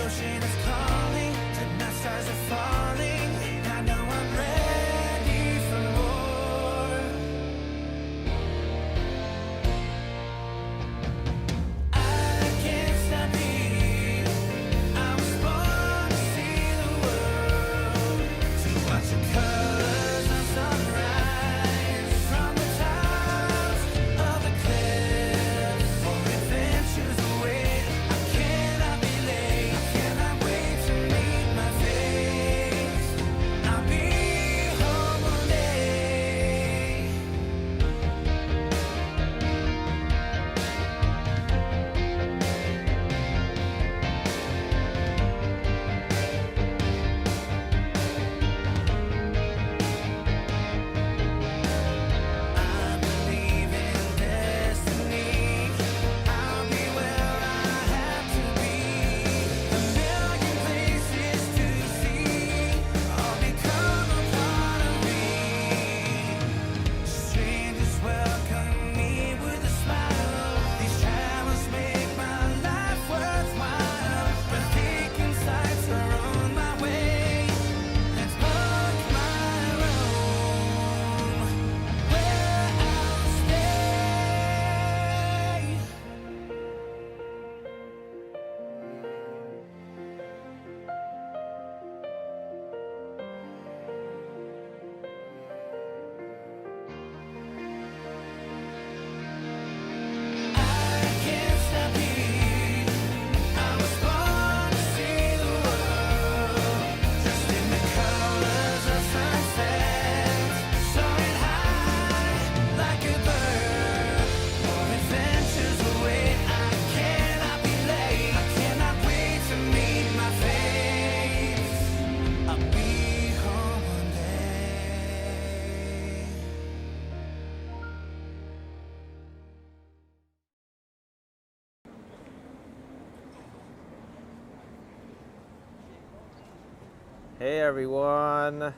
ocean is calling, tonight stars are falling. I know I'm ready for more. I can't stop here. I was born to see the world, to watch the colors of sunrise from the tops of the cliff, for adventures await. I cannot be late, I cannot wait to meet my face. I'll be home one day. I believe in destiny. I'll be where I have to be. A million places to see, all become a part of me. Strangers welcome me with a smile. These travels make my life worthwhile. Breathtaking sights are on my way. Let's book my room where I'll stay. I can't stop here. I was born to see the world, dressed in the colors of sunsets, soaring high like a bird. More adventures await. I cannot be late. I cannot wait to meet my face. I'll be home one day. Hey everyone,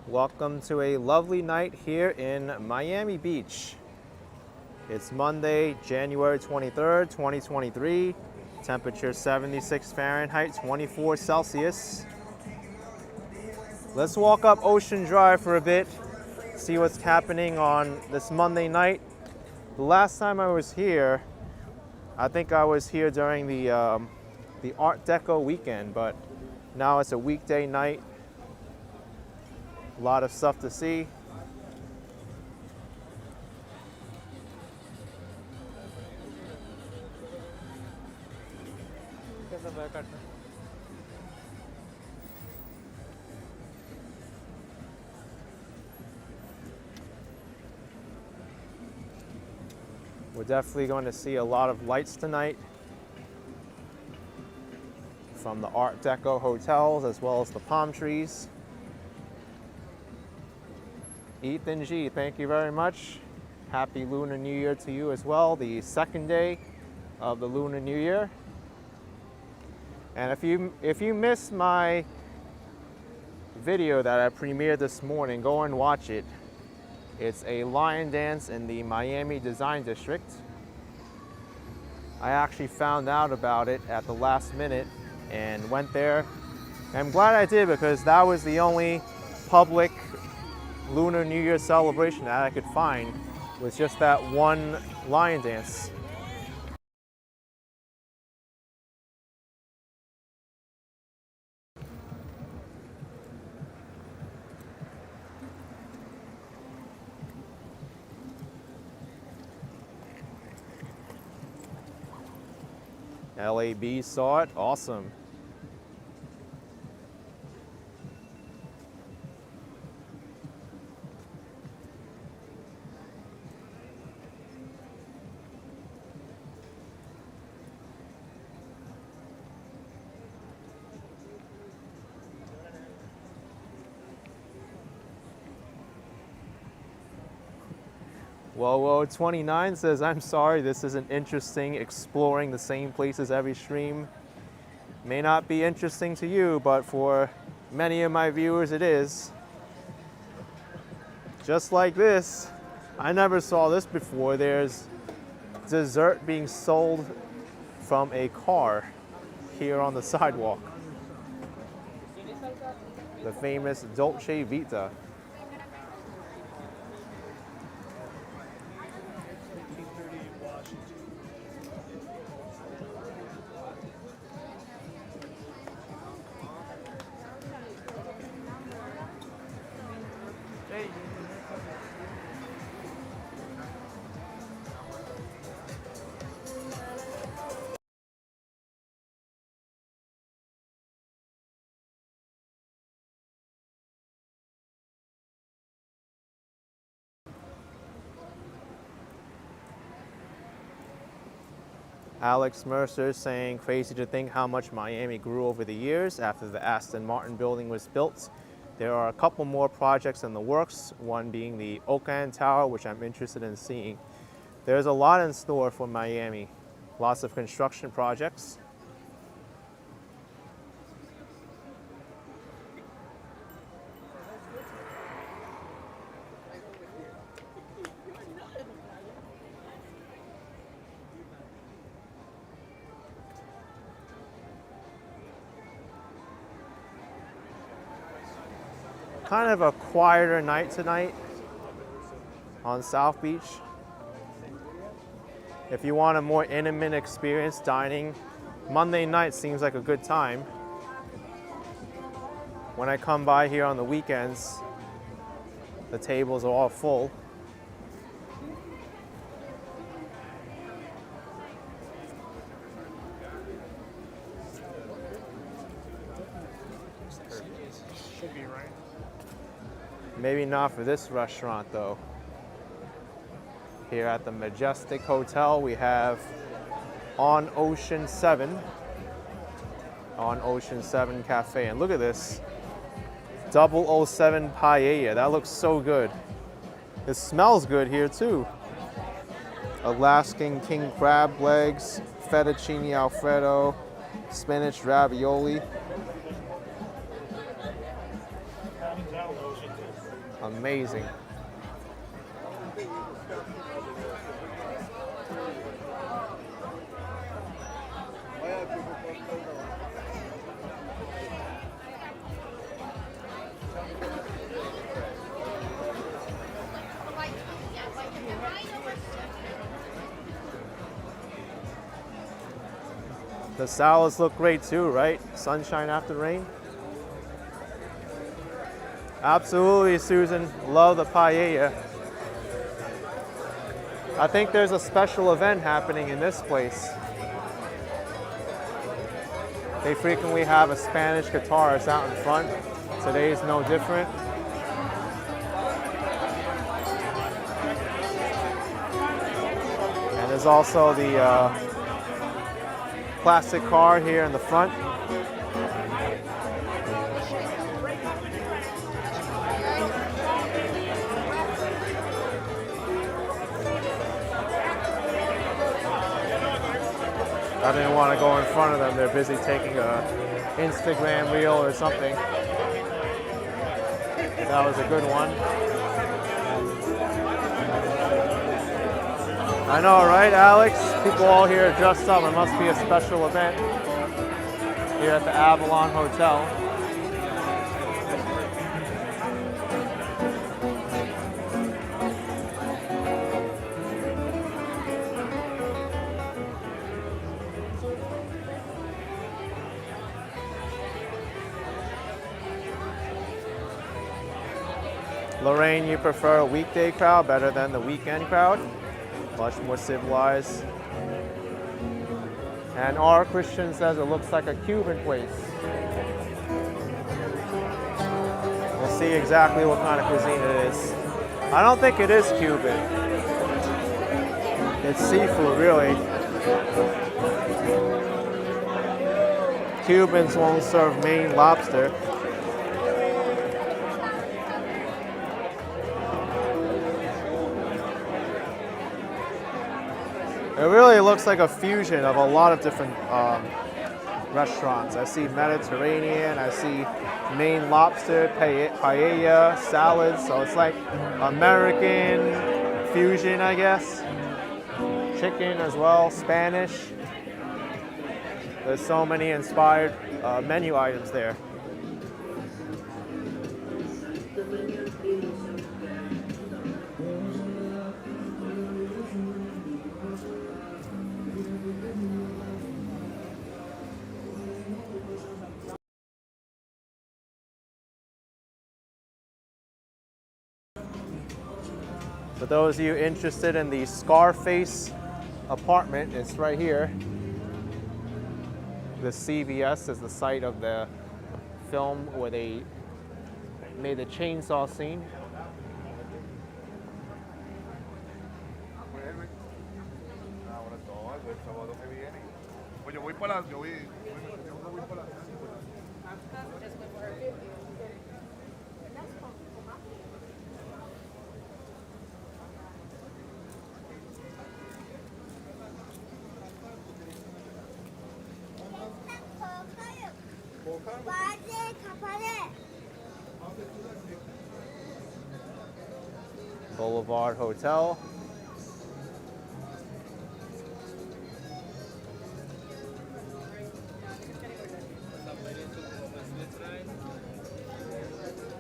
welcome to a lovely night here in Miami Beach. It's Monday, January 23rd, 2023. Temperature 76 Fahrenheit, 24 Celsius. Let's walk up Ocean Drive for a bit, see what's happening on this Monday night. The last time I was here, I think I was here during the Art Deco weekend, but now it's a weekday night. A lot of stuff to see. We're definitely going to see a lot of lights tonight from the Art Deco hotels as well as the palm trees. Ethan G, thank you very much. Happy Lunar New Year to you as well, the second day of the Lunar New Year. And if you missed my video that I premiered this morning, go and watch it. It's a lion dance in the Miami Design District. I actually found out about it at the last minute and went there. I'm glad I did, because that was the only public Lunar New Year celebration that I could find, was just that one lion dance. LAB saw it, awesome. Whoa 29 says, I'm sorry, this isn't interesting, exploring the same places every stream. May not be interesting to you, but for many of my viewers it is. Just like this, I never saw this before. There's dessert being sold from a car here on the sidewalk. The famous Dolce Vita. Alex Mercer saying, crazy to think how much Miami grew over the years after the Aston Martin building was built. There are a couple more projects in the works, one being the Oakland Tower, which I'm interested in seeing. There's a lot in store for Miami. Lots of construction projects. Kind of a quieter night tonight on South Beach. If you want a more intimate experience dining, Monday night seems like a good time. When I come by here on the weekends, the tables are all full. Should be right. Maybe not for this restaurant though. Here at the Majestic Hotel, we have On Ocean 7 Cafe. And look at this, 007 paella. That looks so good. It smells good here too. Alaskan king crab legs, fettuccine alfredo, spinach ravioli. Amazing. The salads look great too, right? Sunshine after rain. Absolutely, Susan. Love the paella. I think there's a special event happening in this place. They frequently have a Spanish guitarist out in front. Today is no different. And there's also the classic car here in the front. I didn't want to go in front of them. They're busy taking a Instagram reel or something. That was a good one. I know, right, Alex? People all here dressed up. It must be a special event here at the Avalon Hotel. Lorraine, you prefer a weekday crowd better than the weekend crowd? Much more civilized. And R. Christian says it looks like a Cuban place. We'll see exactly what kind of cuisine it is. I don't think it is Cuban. It's seafood, really. Cubans won't serve Maine lobster. It really looks like a fusion of a lot of different restaurants. I see Mediterranean, I see Maine lobster, paella, salads. So it's like American fusion, I guess. Chicken as well, Spanish. There's so many inspired menu items there. For those of you interested in the Scarface apartment, it's right here. The CVS is the site of the film where they made the chainsaw scene. Boulevard Hotel.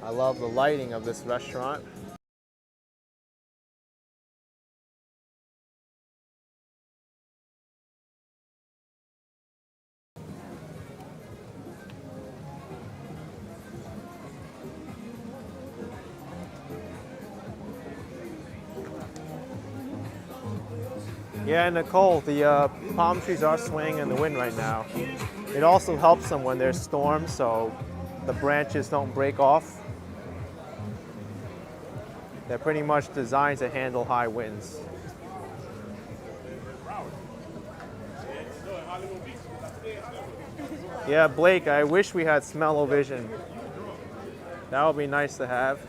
I love the lighting of this restaurant. Yeah, Nicole, the palm trees are swaying in the wind right now. It also helps them when there's storms, so the branches don't break off. They're pretty much designed to handle high winds. Yeah, Blake, I wish we had smell-o-vision. That would be nice to have.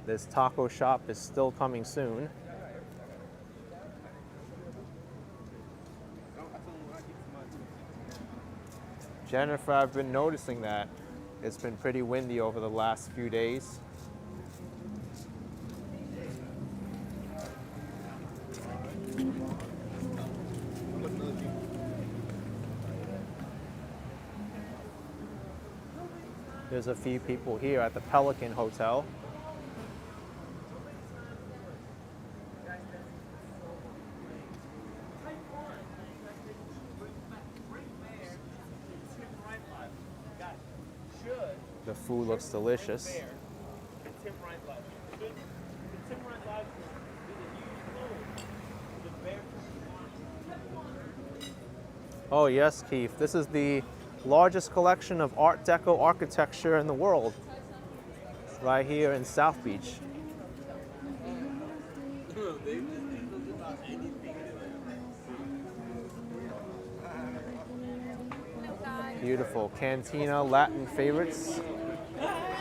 This taco shop is still coming soon. Jennifer, I've been noticing that it's been pretty windy over the last few days. There's a few people here at the Pelican Hotel. The food looks delicious. Oh yes, Keith. This is the largest collection of Art Deco architecture in the world. Right here in South Beach. Beautiful Cantina Latin favorites.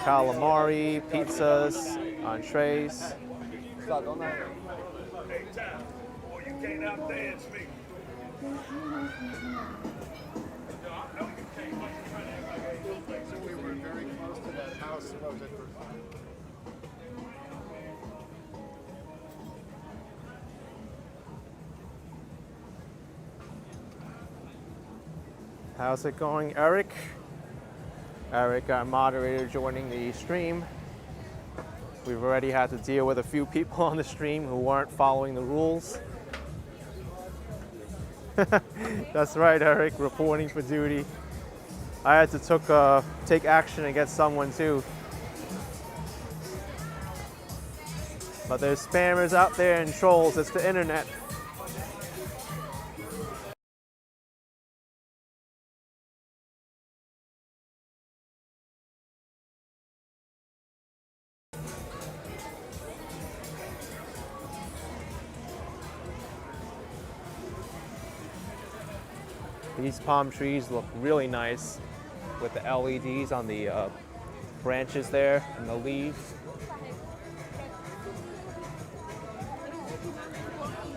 Calamari, pizzas, entrees. We were very close to that house. How's it going, Eric? Eric, our moderator, joining the stream. We've already had to deal with a few people on the stream who weren't following the rules. That's right, Eric, reporting for duty. I had to take action against someone too. But there's spammers out there and trolls. It's the internet. These palm trees look really nice with the LEDs on the branches there and the leaves.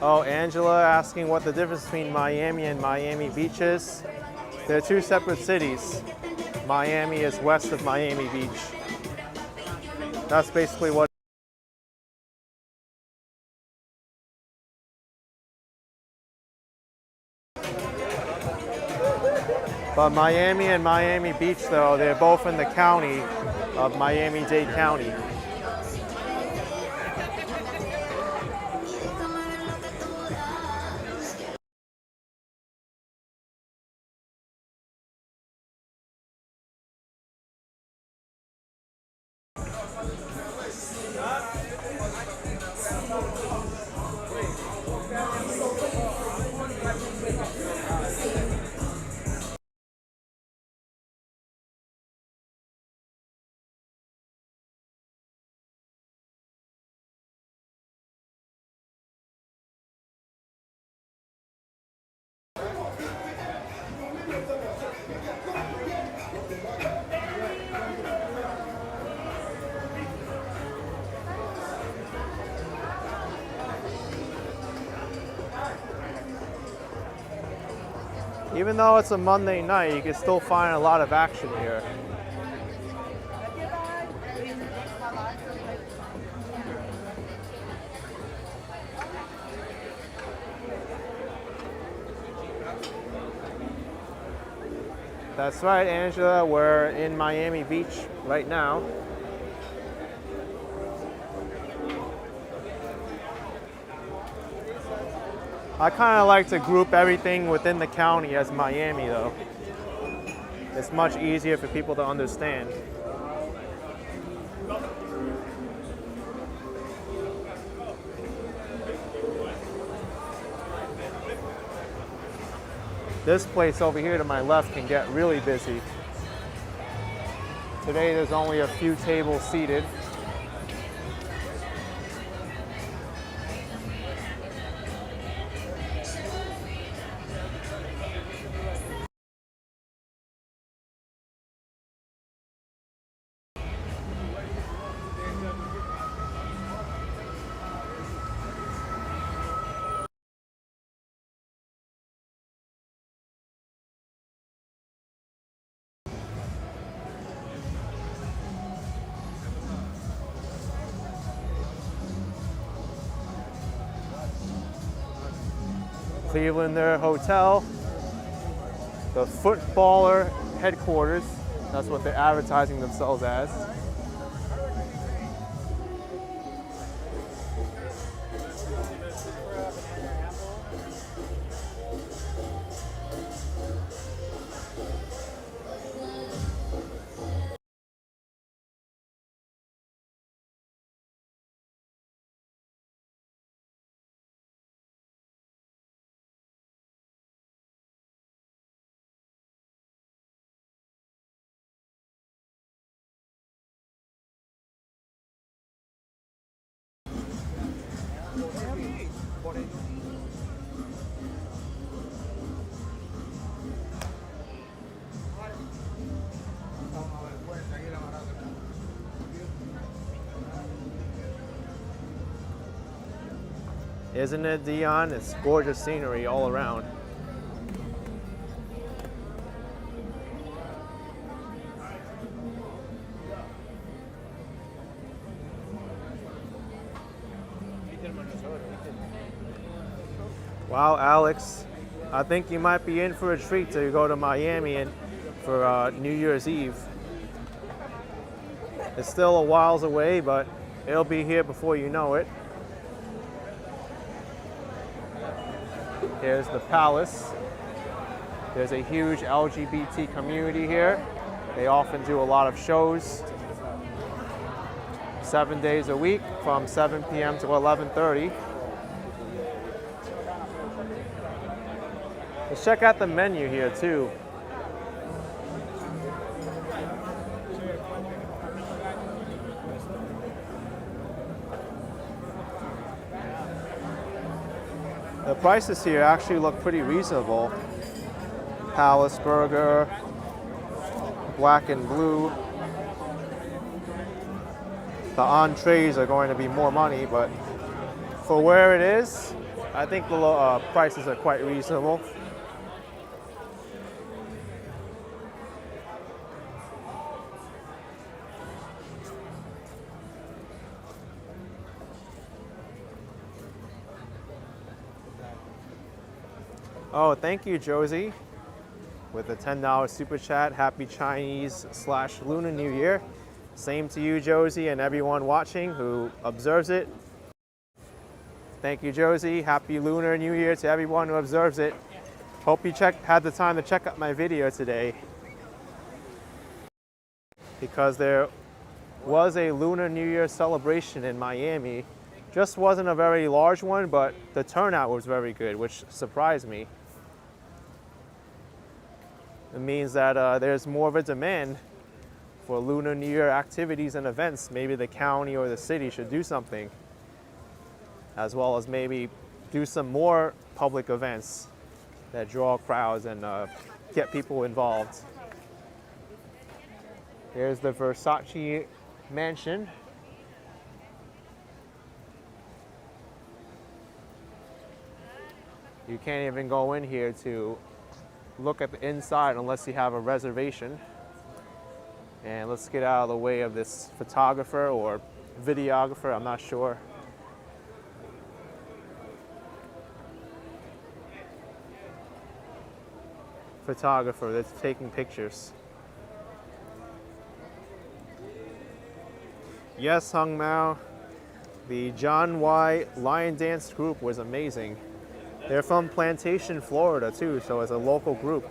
Oh, Angela asking what the difference between Miami and Miami Beach is. They're two separate cities. Miami is west of Miami Beach. That's basically what. But Miami and Miami Beach, though, they're both in the county of Miami-Dade County. Even though it's a Monday night, you can still find a lot of action here. That's right, Angela, we're in Miami Beach right now. I kind of like to group everything within the county as Miami, though. It's much easier for people to understand. This place over here to my left can get really busy. Today there's only a few tables seated. Clevelander Hotel, the footballer headquarters. That's what they're advertising themselves as. Isn't it, Dion? It's gorgeous scenery all around. Wow, Alex, I think you might be in for a treat to go to Miami and for New Year's Eve. It's still a whiles away, but it'll be here before you know it. Here's the Palace. There's a huge LGBT community here. They often do a lot of shows 7 days a week from 7 p.m. to 11:30. Let's check out the menu here too. The prices here actually look pretty reasonable. Palace Burger, black and blue. The entrees are going to be more money, but for where it is, I think the prices are quite reasonable. Oh, thank you, Josie, with a $10 super chat. Happy Chinese/Lunar New Year. Same to you, Josie, and everyone watching who observes it. Thank you, Josie. Happy Lunar New Year to everyone who observes it. Hope you had the time to check out my video today, because there was a Lunar New Year celebration in Miami. Just wasn't a very large one, but the turnout was very good, which surprised me. It means that there's more of a demand for Lunar New Year activities and events. Maybe the county or the city should do something, as well as maybe do some more public events that draw crowds and get people involved. Here's the Versace mansion. You can't even go in here to look at the inside unless you have a reservation. And let's get out of the way of this photographer or videographer, I'm not sure. Photographer that's taking pictures. Yes, Hung Mao, the John Y. Lion Dance group was amazing. They're from Plantation, Florida too, so it's a local group.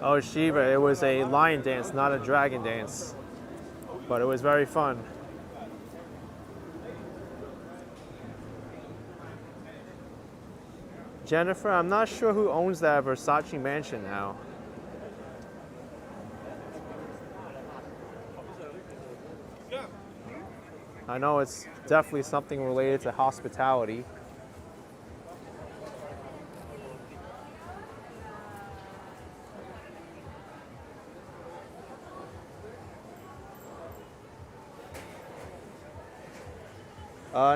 Oh, Shiva, it was a lion dance, not a dragon dance. But it was very fun. Jennifer, I'm not sure who owns that Versace mansion now. I know it's definitely something related to hospitality.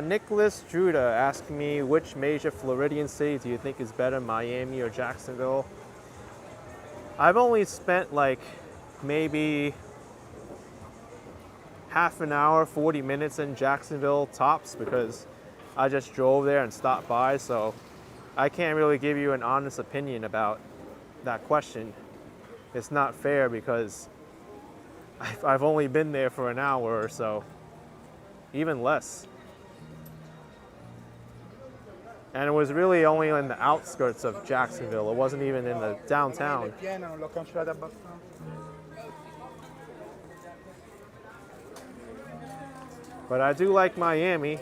Nicholas Druda asked me, which major Floridian city do you think is better, Miami or Jacksonville? I've only spent like maybe half an hour, 40 minutes in Jacksonville tops, because I just drove there and stopped by, so I can't really give you an honest opinion about that question. It's not fair because I've only been there for an hour or so, even less. And it was really only in the outskirts of Jacksonville. It wasn't even in the downtown. But I do like Miami.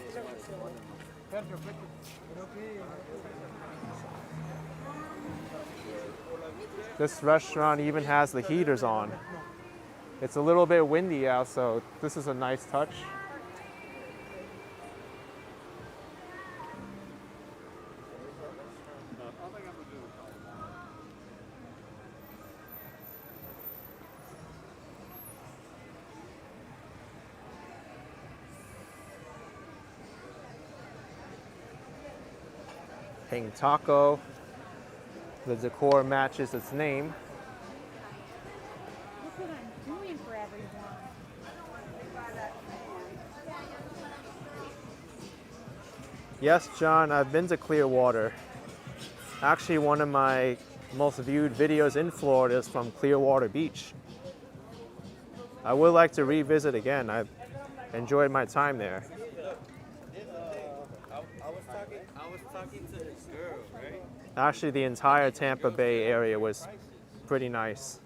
This restaurant even has the heaters on. It's a little bit windy out, so this is a nice touch. Ping Taco. The decor matches its name. Look what I'm doing for everyone. Yes, John, I've been to Clearwater. Actually, one of my most viewed videos in Florida is from Clearwater Beach. I would like to revisit again. I've enjoyed my time there. I was talking to this girl, right? Actually, the entire Tampa Bay area was pretty nice.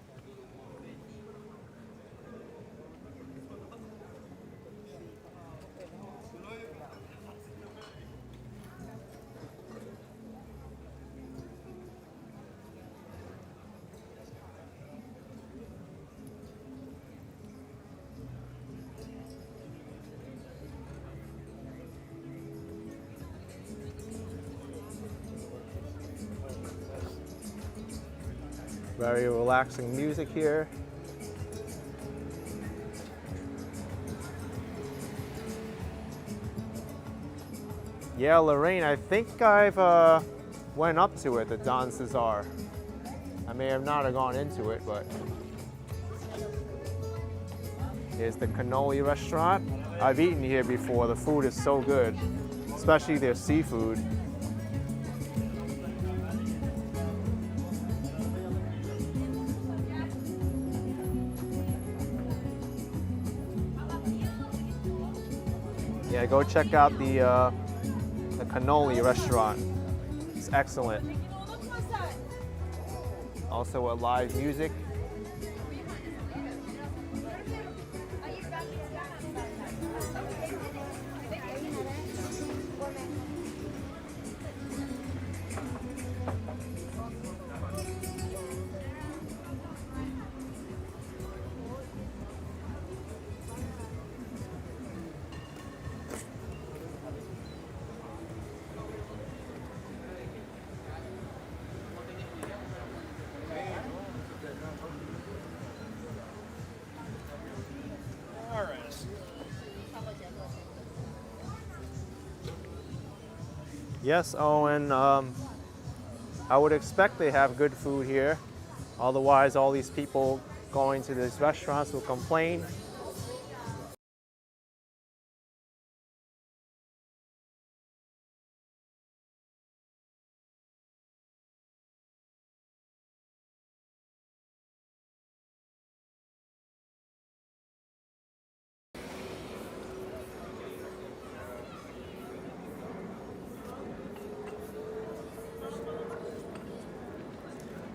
Very relaxing music here. Yeah, Lorraine, I think I've went up to it, the Don Cesar. I may have not have gone into it, but here's the cannoli restaurant. I've eaten here before. The food is so good, especially their seafood. Yeah, go check out the cannoli restaurant. It's excellent. Also a live music. Yes, Owen, I would expect they have good food here. Otherwise, all these people going to these restaurants will complain.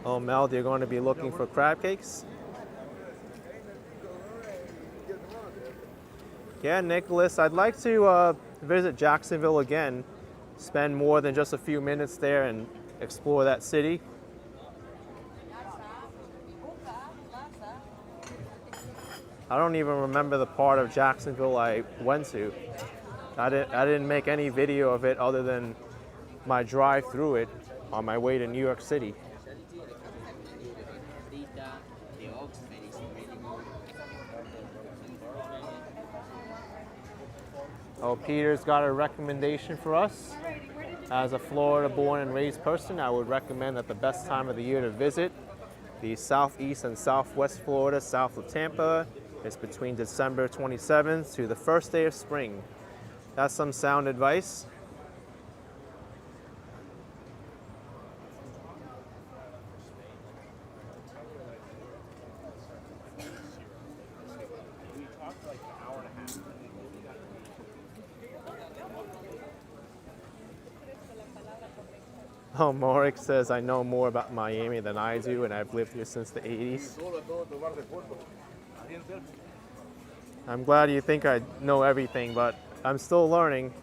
Oh, Mel, they're going to be looking for crab cakes? Yeah, Nicholas, I'd like to visit Jacksonville again, spend more than just a few minutes there and explore that city. I don't even remember the part of Jacksonville I went to. I didn't make any video of it other than my drive through it on my way to New York City. Oh, Peter's got a recommendation for us. As a Florida born and raised person, I would recommend that the best time of the year to visit the southeast and southwest Florida, south of Tampa, is between December 27th to the first day of spring. That's some sound advice. Oh, Morik says, I know more about Miami than I do, and I've lived here since the 80s. I'm glad you think I know everything, but I'm still learning.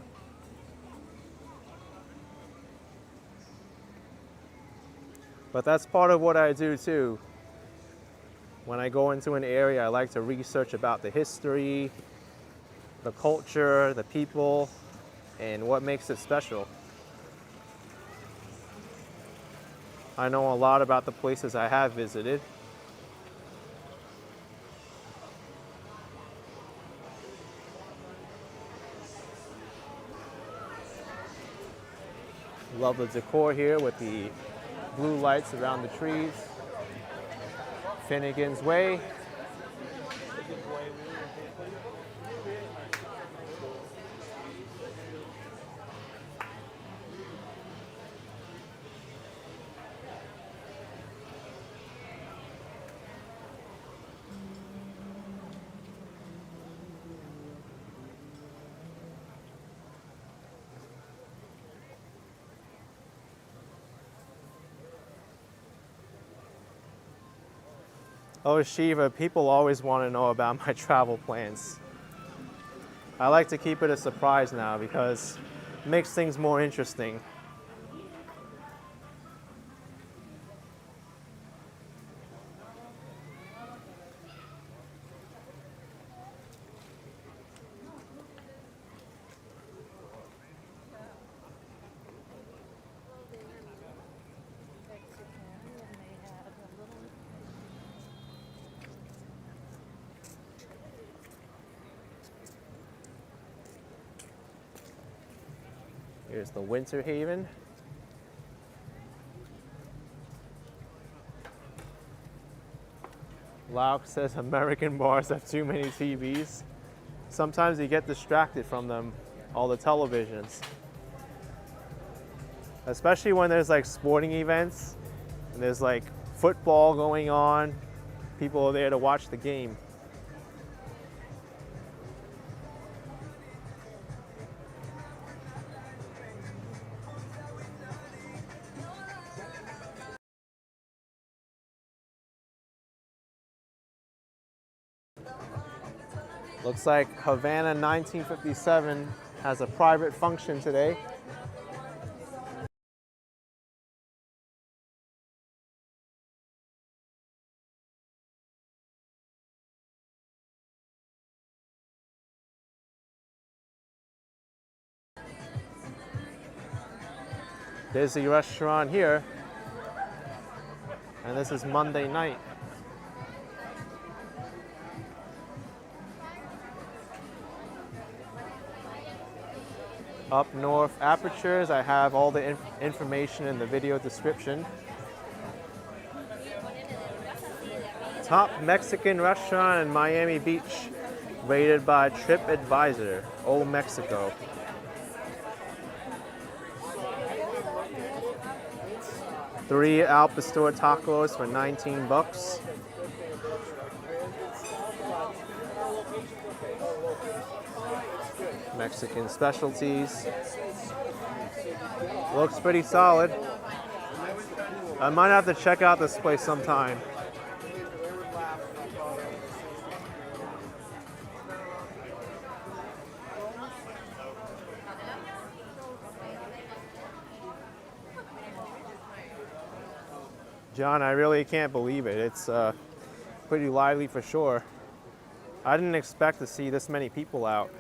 But that's part of what I do too. When I go into an area, I like to research about the history, the culture, the people, and what makes it special. I know a lot about the places I have visited. Love the decor here with the blue lights around the trees. Finnegan's Way. Oh, Shiva, people always want to know about my travel plans. I like to keep it a surprise now because it makes things more interesting. Here's the Winter Haven. Lauk says American bars have too many TVs. Sometimes you get distracted from them, all the televisions. Especially when there's like sporting events and there's like football going on. People are there to watch the game. Looks like Havana 1957 has a private function today. There's the restaurant here, and this is Monday night. Up north apertures, I have all the information in the video description. Top Mexican restaurant in Miami Beach, rated by TripAdvisor, Old Mexico. Three al pastor tacos for 19 bucks. Mexican specialties. Looks pretty solid. I might have to check out this place sometime. John, I really can't believe it. It's pretty lively for sure. I didn't expect to see this many people out.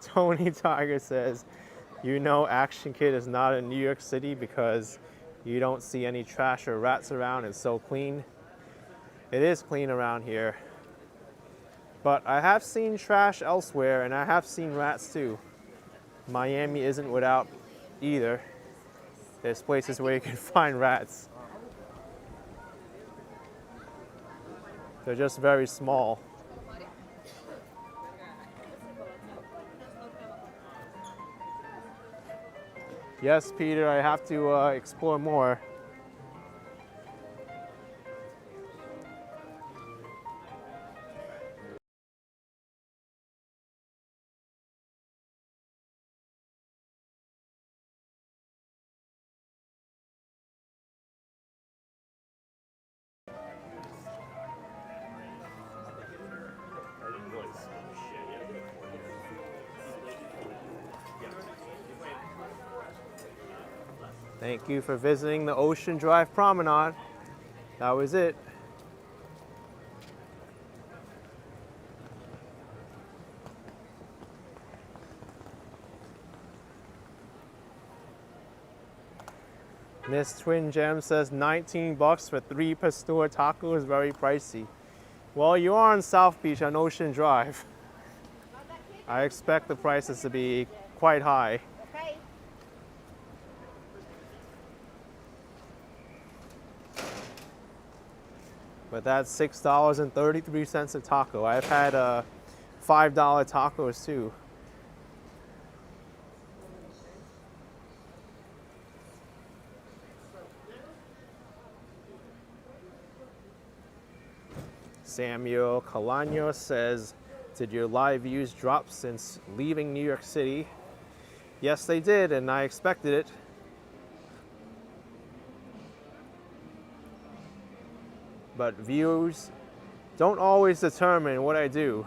Tony Tiger says, you know Action Kid is not in New York City because you don't see any trash or rats around. It's so clean. It is clean around here. But I have seen trash elsewhere, and I have seen rats too. Miami isn't without either. There's places where you can find rats. They're just very small. Yes, Peter, I have to explore more. Thank you for visiting the Ocean Drive Promenade. That was it. Miss Twin Gem says 19 bucks for 3 pastor tacos, very pricey. Well, you are on South Beach on Ocean Drive. I expect the prices to be quite high. Okay. But that's $6.33 a taco. I've had $5 tacos too. Samuel Calaño says, did your live views drop since leaving New York City? Yes, they did, and I expected it. But views don't always determine what I do.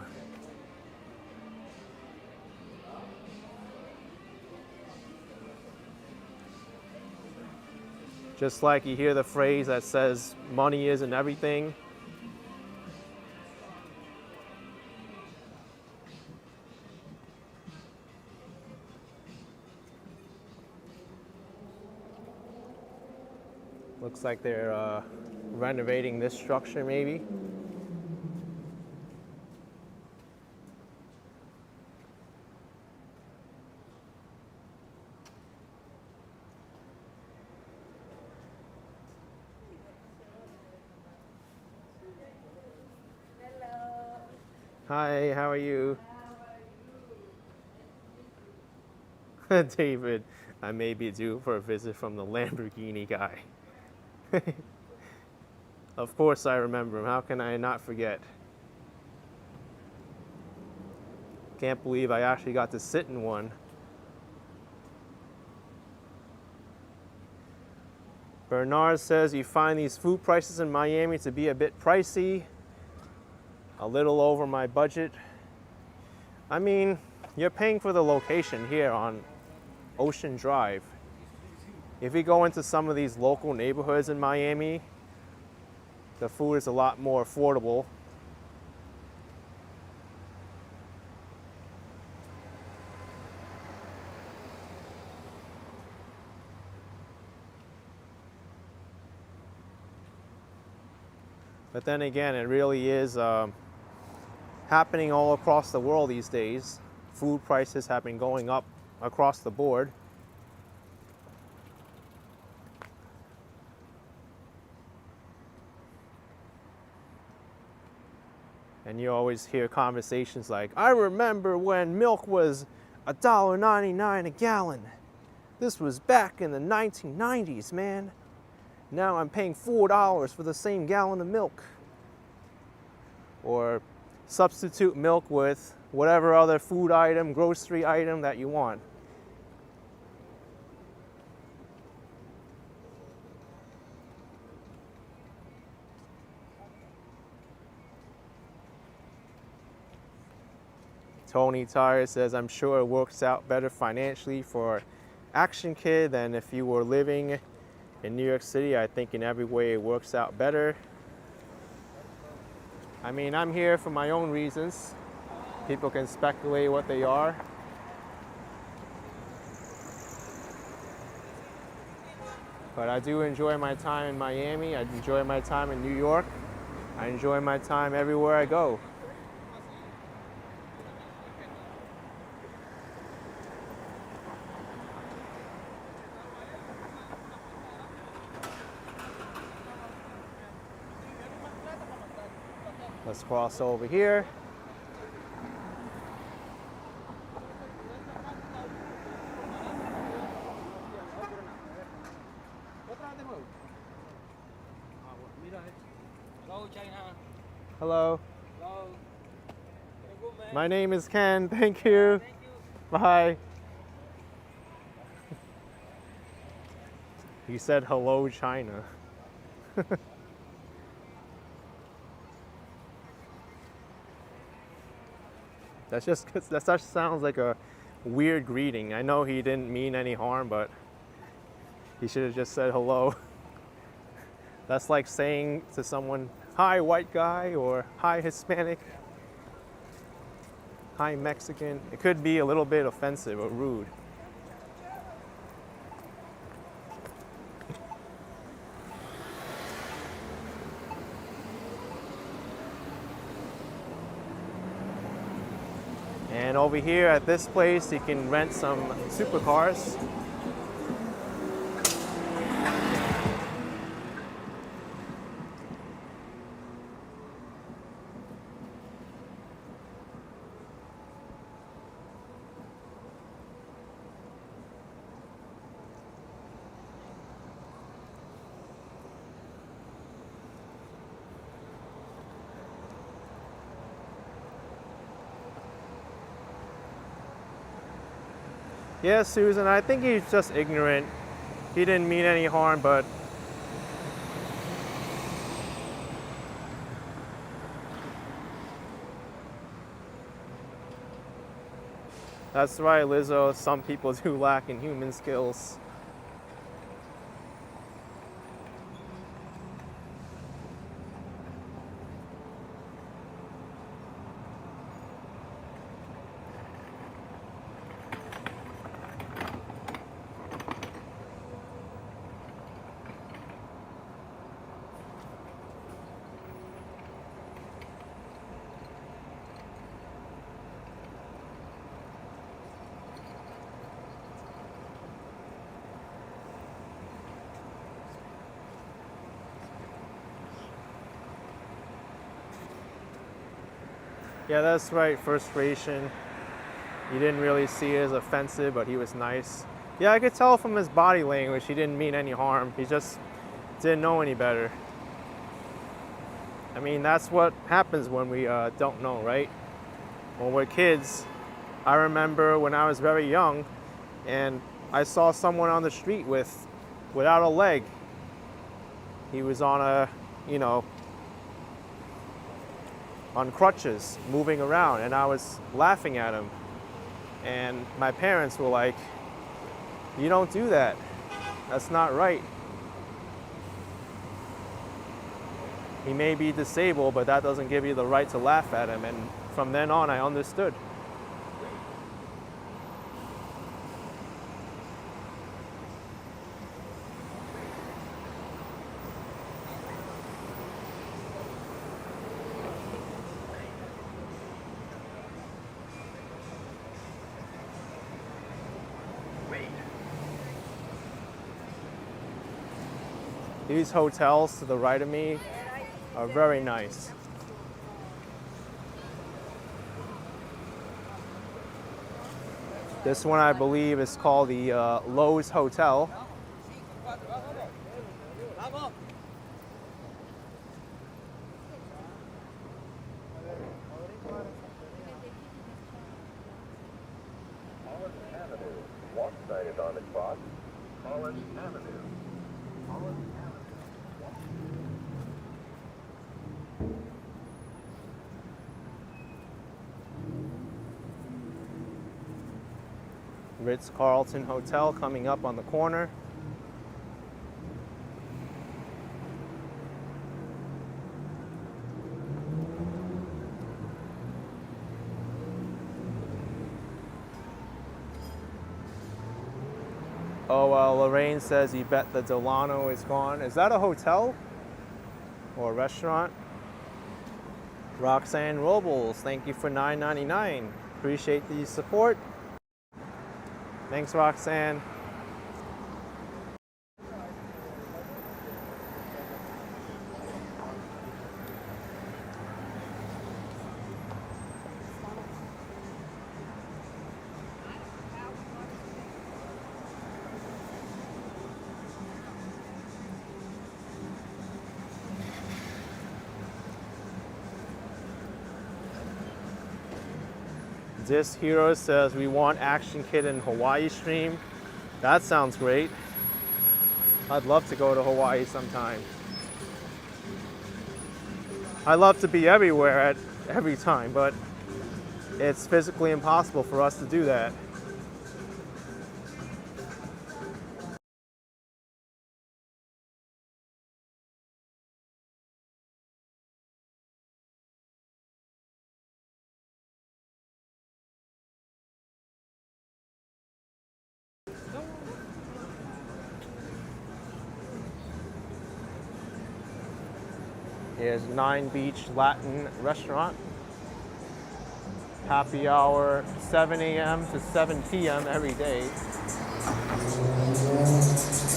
Just like you hear the phrase that says money isn't everything. Looks like they're renovating this structure maybe. Hi, how are you? David, I may be due for a visit from the Lamborghini guy. Of course I remember him. How can I not forget? Can't believe I actually got to sit in one. Bernard says you find these food prices in Miami to be a bit pricey, a little over my budget. I mean, you're paying for the location here on Ocean Drive. If you go into some of these local neighborhoods in Miami, the food is a lot more affordable. But then again, it really is happening all across the world these days. Food prices have been going up across the board. And you always hear conversations like, I remember when milk was $1.99 a gallon. This was back in the 1990s, man. Now I'm paying $4 for the same gallon of milk. Or substitute milk with whatever other food item, grocery item that you want. Tony Tire says, I'm sure it works out better financially for Action Kid than if you were living in New York City. I think in every way it works out better. I mean, I'm here for my own reasons. People can speculate what they are. But I do enjoy my time in Miami. I enjoy my time in New York. I enjoy my time everywhere I go. Let's cross over here. Hello, China. Hello. Hello. Very good, man. My name is Ken. Thank you. Thank you. Bye. He said hello, China. That just sounds like a weird greeting. I know he didn't mean any harm, but he should have just said hello. That's like saying to someone, hi white guy, or hi Hispanic, hi Mexican. It could be a little bit offensive or rude. And over here at this place, you can rent some supercars. Yeah, Susan, I think he's just ignorant. He didn't mean any harm, but that's right, Lizzo. Some people do lack in human skills. Yeah, that's right, frustration. You didn't really see it as offensive, but he was nice. Yeah, I could tell from his body language he didn't mean any harm. He just didn't know any better. I mean, that's what happens when we don't know, right? When we're kids. I remember when I was very young and I saw someone on the street without a leg. He was on on crutches, moving around, and I was laughing at him. And my parents were like, "You don't do that. That's not right. He may be disabled, but that doesn't give you the right to laugh at him." And from then on, I understood. These hotels to the right of me are very nice. This one I believe is called the Lowe's Hotel. Ritz-Carlton Hotel coming up on the corner. Oh, Lorraine says he bet the Delano is gone. Is that a hotel or a restaurant? Roxanne Robles, thank you for $9.99. Appreciate the support. Thanks, Roxanne. This hero says we want Action Kid in Hawaii stream. That sounds great. I'd love to go to Hawaii sometime. I love to be everywhere at every time, but it's physically impossible for us to do that. Here's 9 Beach Latin Restaurant. Happy hour 7 a.m. to 7 p.m. every day.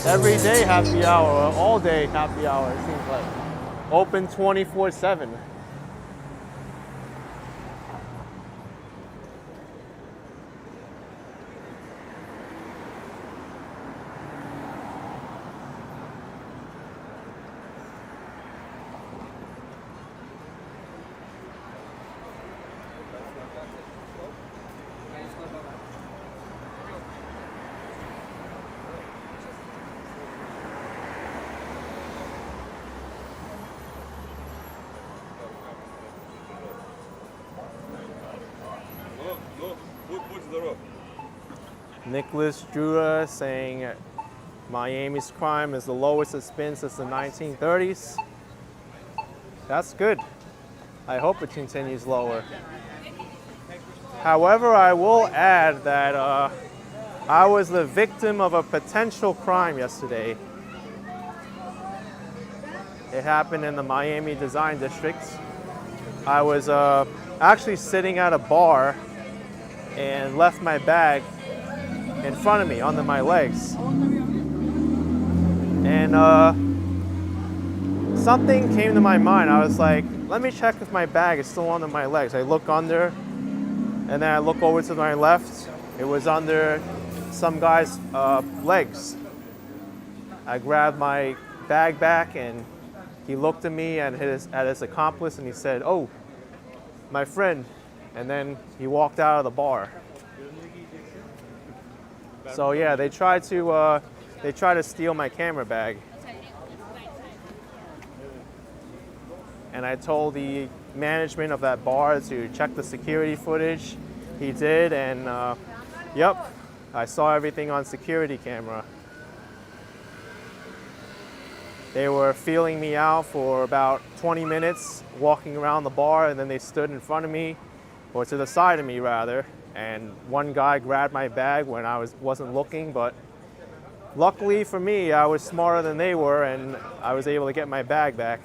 Every day happy hour, all day happy hour, it seems like. Open 24/7. Nicholas Druda saying Miami's crime is the lowest it's been since the 1930s. That's good. I hope it continues lower. However, I will add that I was the victim of a potential crime yesterday. It happened in the Miami Design District. I was actually sitting at a bar and left my bag in front of me, under my legs. And something came to my mind. I was like, let me check if my bag is still under my legs. I look under, and then I look over to my left. It was under some guy's legs. I grabbed my bag back, and he looked at me and at his accomplice, and he said, "Oh, my friend," and then he walked out of the bar. So yeah, they tried to steal my camera bag, and I told the management of that bar to check the security footage. He did, and yep, I saw everything on security camera. They were feeling me out for about 20 minutes, walking around the bar, and then they stood in front of me, or to the side of me rather, and one guy grabbed my bag when I wasn't looking, but luckily for me, I was smarter than they were, and I was able to get my bag back.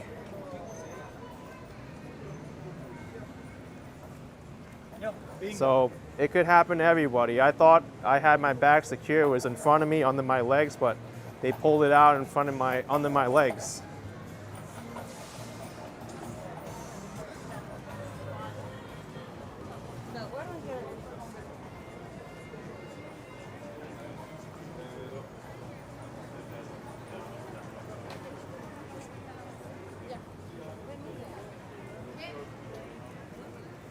So it could happen to everybody. I thought I had my bag secure, it was in front of me, under my legs, but they pulled it out in front of under my legs.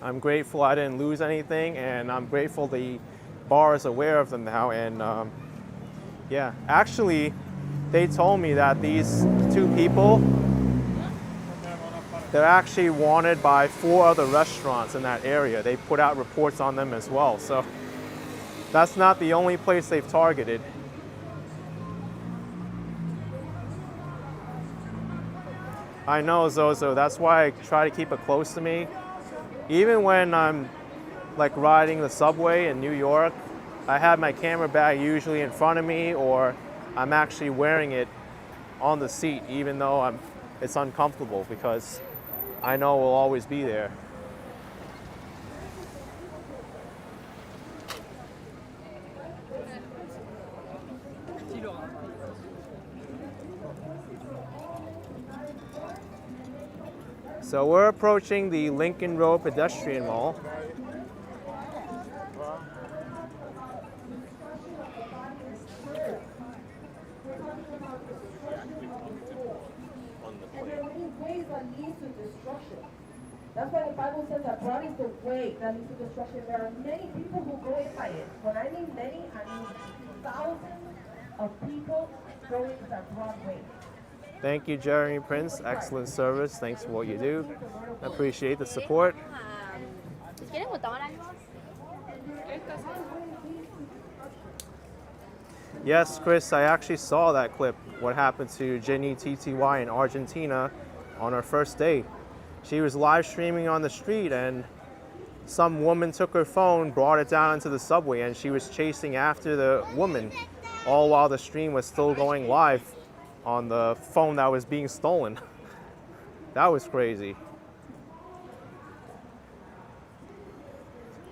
I'm grateful I didn't lose anything, and I'm grateful the bar is aware of them now. And yeah, actually, they told me that these two people, they're actually wanted by 4 other restaurants in that area. They put out reports on them as well. So that's not the only place they've targeted. I know, Zozo. That's why I try to keep it close to me. Even when I'm like riding the subway in New York, I have my camera bag usually in front of me, or I'm actually wearing it on the seat, even though it's uncomfortable, because I know it will always be there. So we're approaching the Lincoln Road Pedestrian Mall. Ways that lead to destruction. That's why the Bible says that broad is the way that leads to destruction. There are many people who go in by it. When I mean many, I mean thousands of people go into that broad way. Thank you, Jeremy Prince. Excellent service. Thanks for what you do. I appreciate the support. Yes, Chris, I actually saw that clip, what happened to Jenny TTY in Argentina on her first day. She was live streaming on the street, and some woman took her phone, brought it down into the subway, and she was chasing after the woman, all while the stream was still going live on the phone that was being stolen. That was crazy.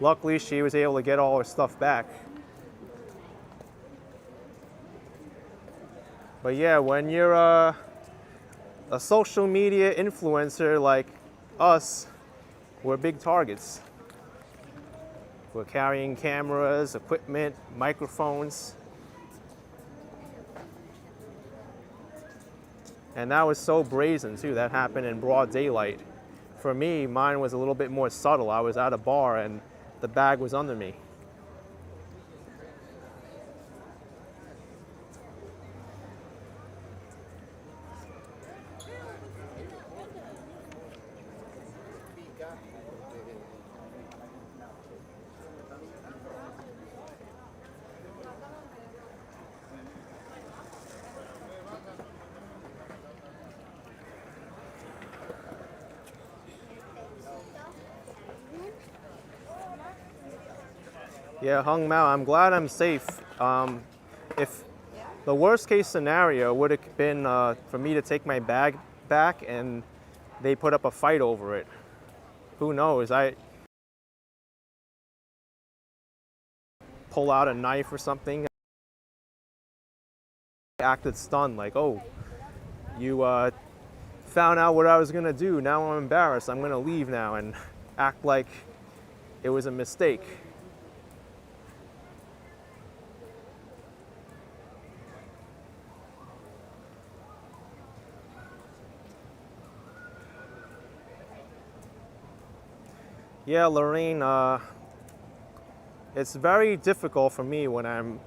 Luckily, she was able to get all her stuff back. But yeah, when you're a social media influencer like us, we're big targets. We're carrying cameras, equipment, microphones. And that was so brazen too. That happened in broad daylight. For me, mine was a little bit more subtle. I was at a bar and the bag was under me. Yeah, Hung Mao, I'm glad I'm safe. If the worst case scenario would have been for me to take my bag back and they put up a fight over it. Who knows? I pull out a knife or something. I acted stunned, like, oh, you found out what I was gonna do. Now I'm embarrassed. I'm gonna leave now and act like it was a mistake. Yeah, Lorraine, it's very difficult for me when I'm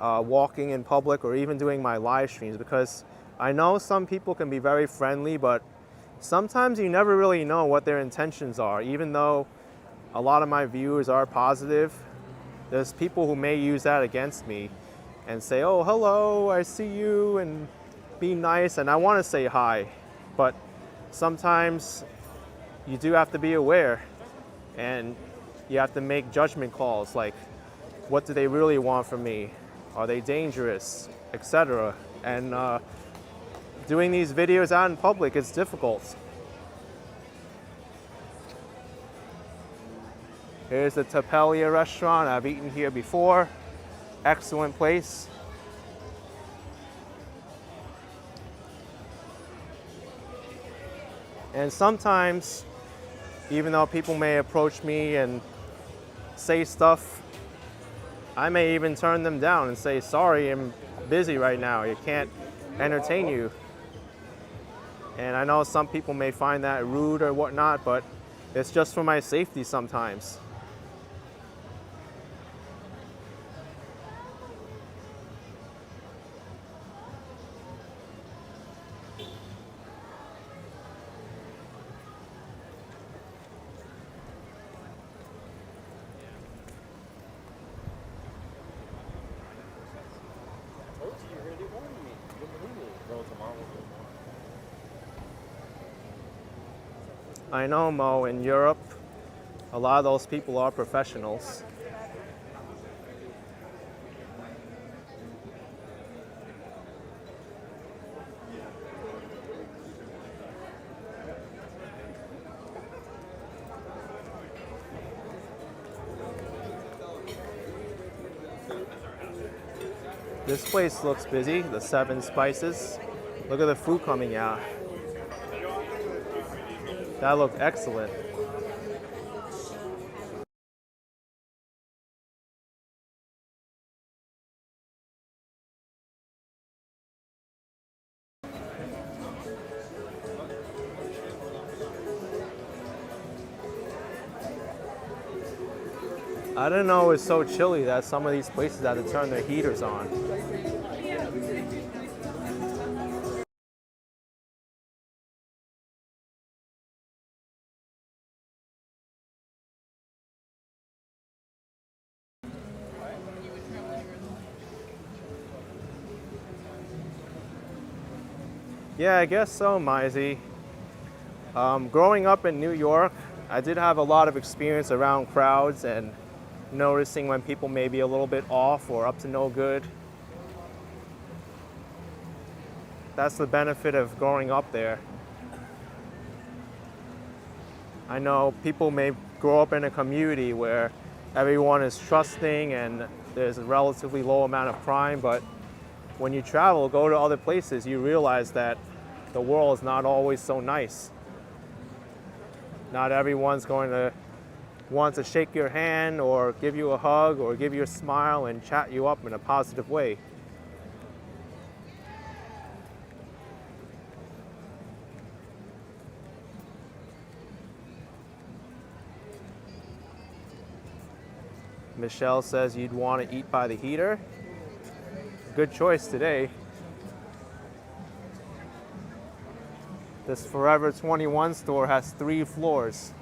walking in public or even doing my live streams, because I know some people can be very friendly, but sometimes you never really know what their intentions are. Even though a lot of my viewers are positive, there's people who may use that against me and say, oh, hello, I see you, and be nice. And I want to say hi, but sometimes you do have to be aware, and you have to make judgment calls like, what do they really want from me? Are they dangerous, etc.? And doing these videos out in public is difficult. Here's the Tapelia restaurant. I've eaten here before. Excellent place. And sometimes, even though people may approach me and say stuff, I may even turn them down and say, sorry, I'm busy right now. I can't entertain you. And I know some people may find that rude or whatnot, but it's just for my safety sometimes. I know, Mo, in Europe, a lot of those people are professionals. This place looks busy, the Seven Spices. Look at the food coming out. That looked excellent. I didn't know it was so chilly that some of these places had to turn their heaters on. Yeah, I guess so, Mizey. Growing up in New York, I did have a lot of experience around crowds and noticing when people may be a little bit off or up to no good. That's the benefit of growing up there. I know people may grow up in a community where everyone is trusting and there's a relatively low amount of crime, but when you travel, go to other places, you realize that the world is not always so nice. Not everyone's going to want to shake your hand or give you a hug or give you a smile and chat you up in a positive way. Michelle says you'd want to eat by the heater. Good choice today. This Forever 21 store has 3 floors.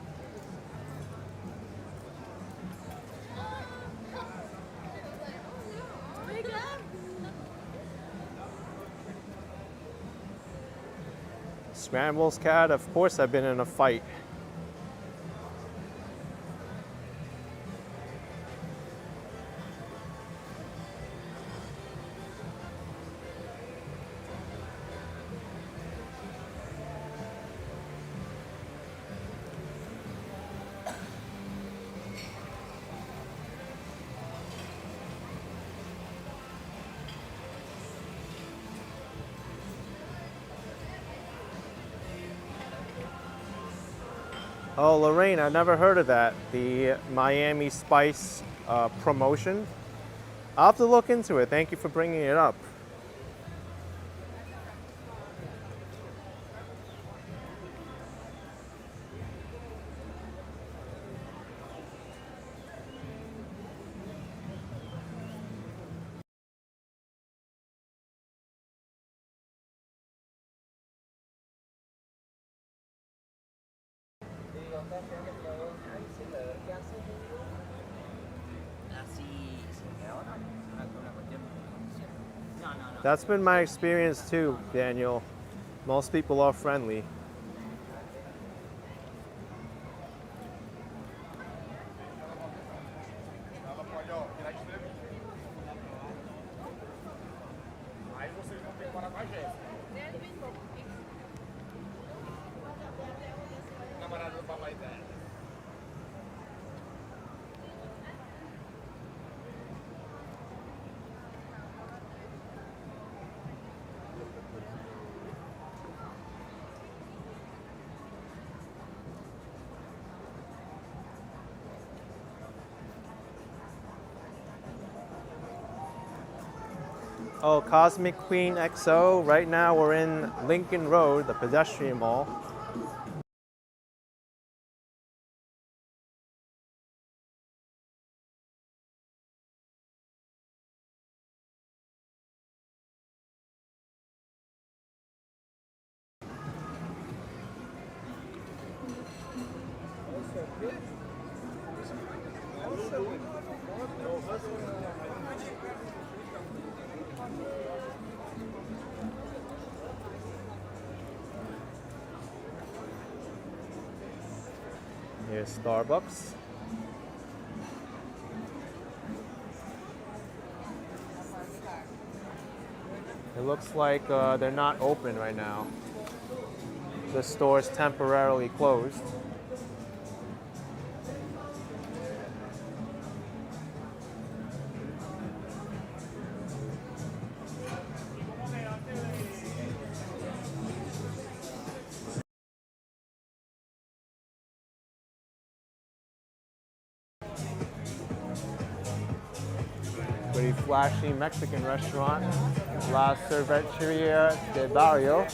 Scrambles, cat, of course I've been in a fight. Oh, Lorraine, I've never heard of that. The Miami Spice promotion. I'll have to look into it. Thank you for bringing it up. That's been my experience too, Daniel. Most people are friendly. Aí vocês vão ter que parar com a Jéssica. Namorada do papai dela. Oh, Cosmic Queen XO. Right now we're in Lincoln Road, the pedestrian mall. Here's Starbucks. It looks like they're not open right now. The store's temporarily closed. Pretty flashy Mexican restaurant, La Cerveceria de Barrio.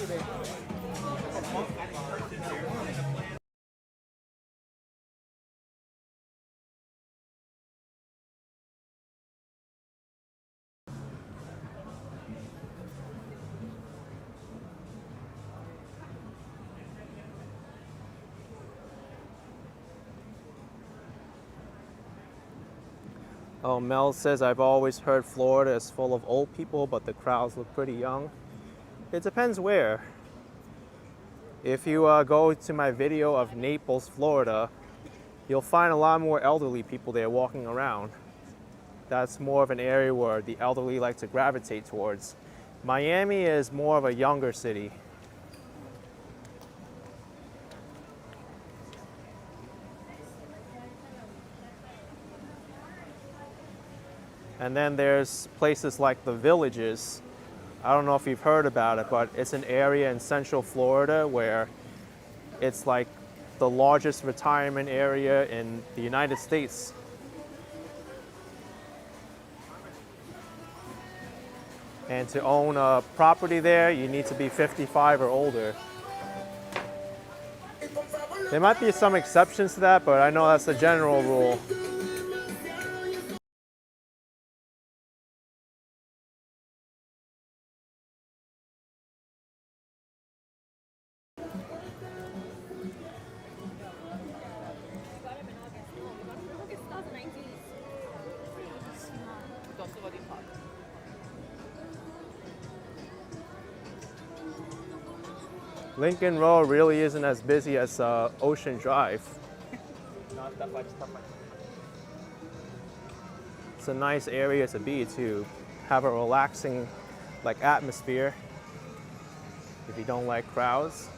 Oh, Mel says, I've always heard Florida is full of old people, but the crowds look pretty young. It depends where. If you go to my video of Naples, Florida, you'll find a lot more elderly people there walking around. That's more of an area where the elderly like to gravitate towards. Miami is more of a younger city. And then there's places like the Villages. I don't know if you've heard about it, but it's an area in Central Florida where it's like the largest retirement area in the United States. And to own a property there, you need to be 55 or older. There might be some exceptions to that, but I know that's the general rule. Lincoln Road really isn't as busy as Ocean Drive. It's a nice area to be to have a relaxing atmosphere if you don't like crowds.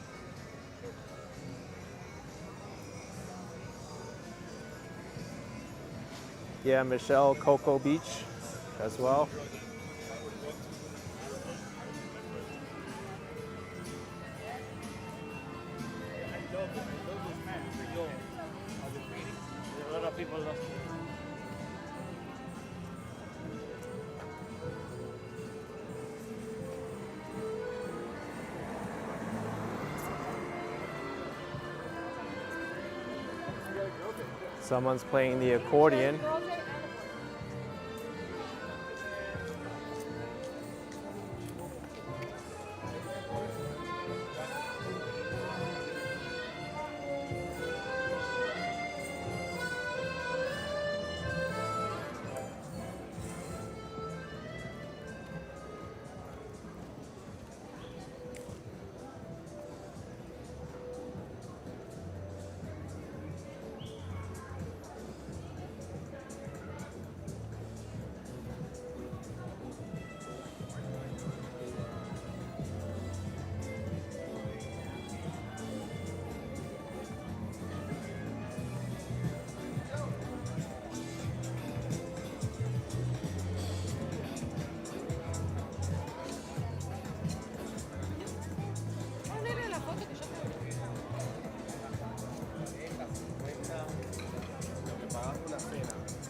Yeah, Michelle, Cocoa Beach as well. Someone's playing the accordion.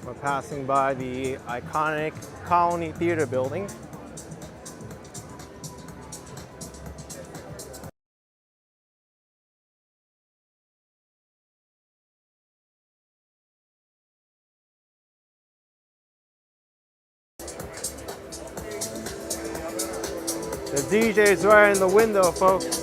We're passing by the iconic Colony Theater building. The DJ's right in the window, folks.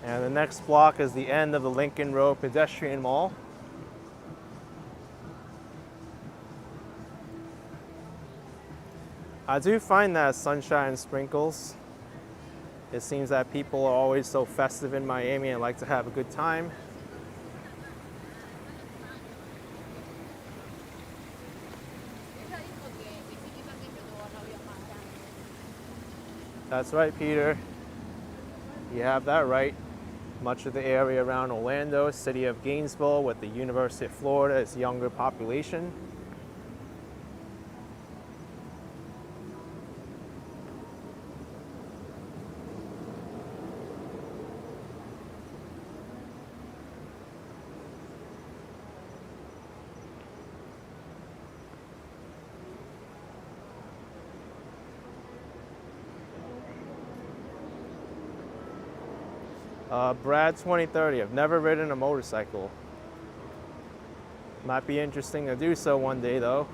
And the next block is the end of the Lincoln Road Pedestrian Mall. I do find that sunshine sprinkles. It seems that people are always so festive in Miami and like to have a good time. That's right, Peter. You have that right. Much of the area around Orlando, city of Gainesville, with the University of Florida, its younger population. Brad 2030, I've never ridden a motorcycle. Might be interesting to do so one day though.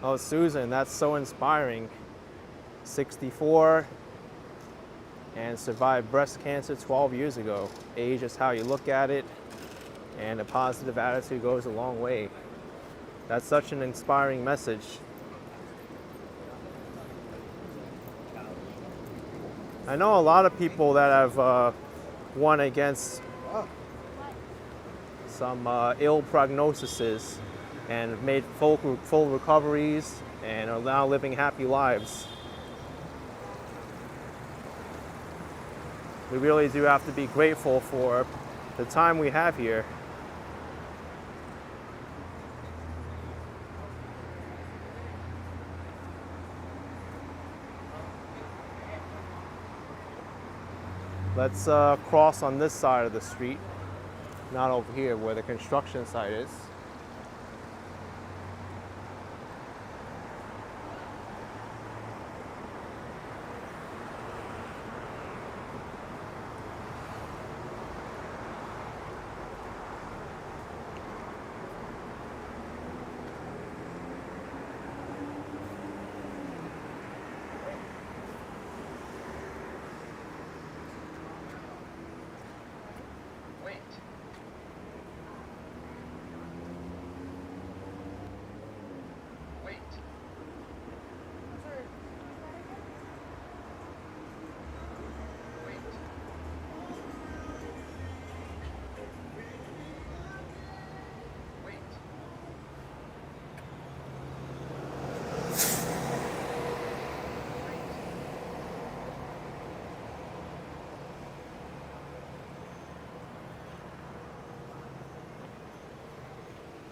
Oh, Susan, that's so inspiring. 64 and survived breast cancer 12 years ago. Age is how you look at it, and a positive attitude goes a long way. That's such an inspiring message. I know a lot of people that have won against some ill prognoses and made full recoveries and are now living happy lives. We really do have to be grateful for the time we have here. Let's cross on this side of the street, not over here where the construction site is.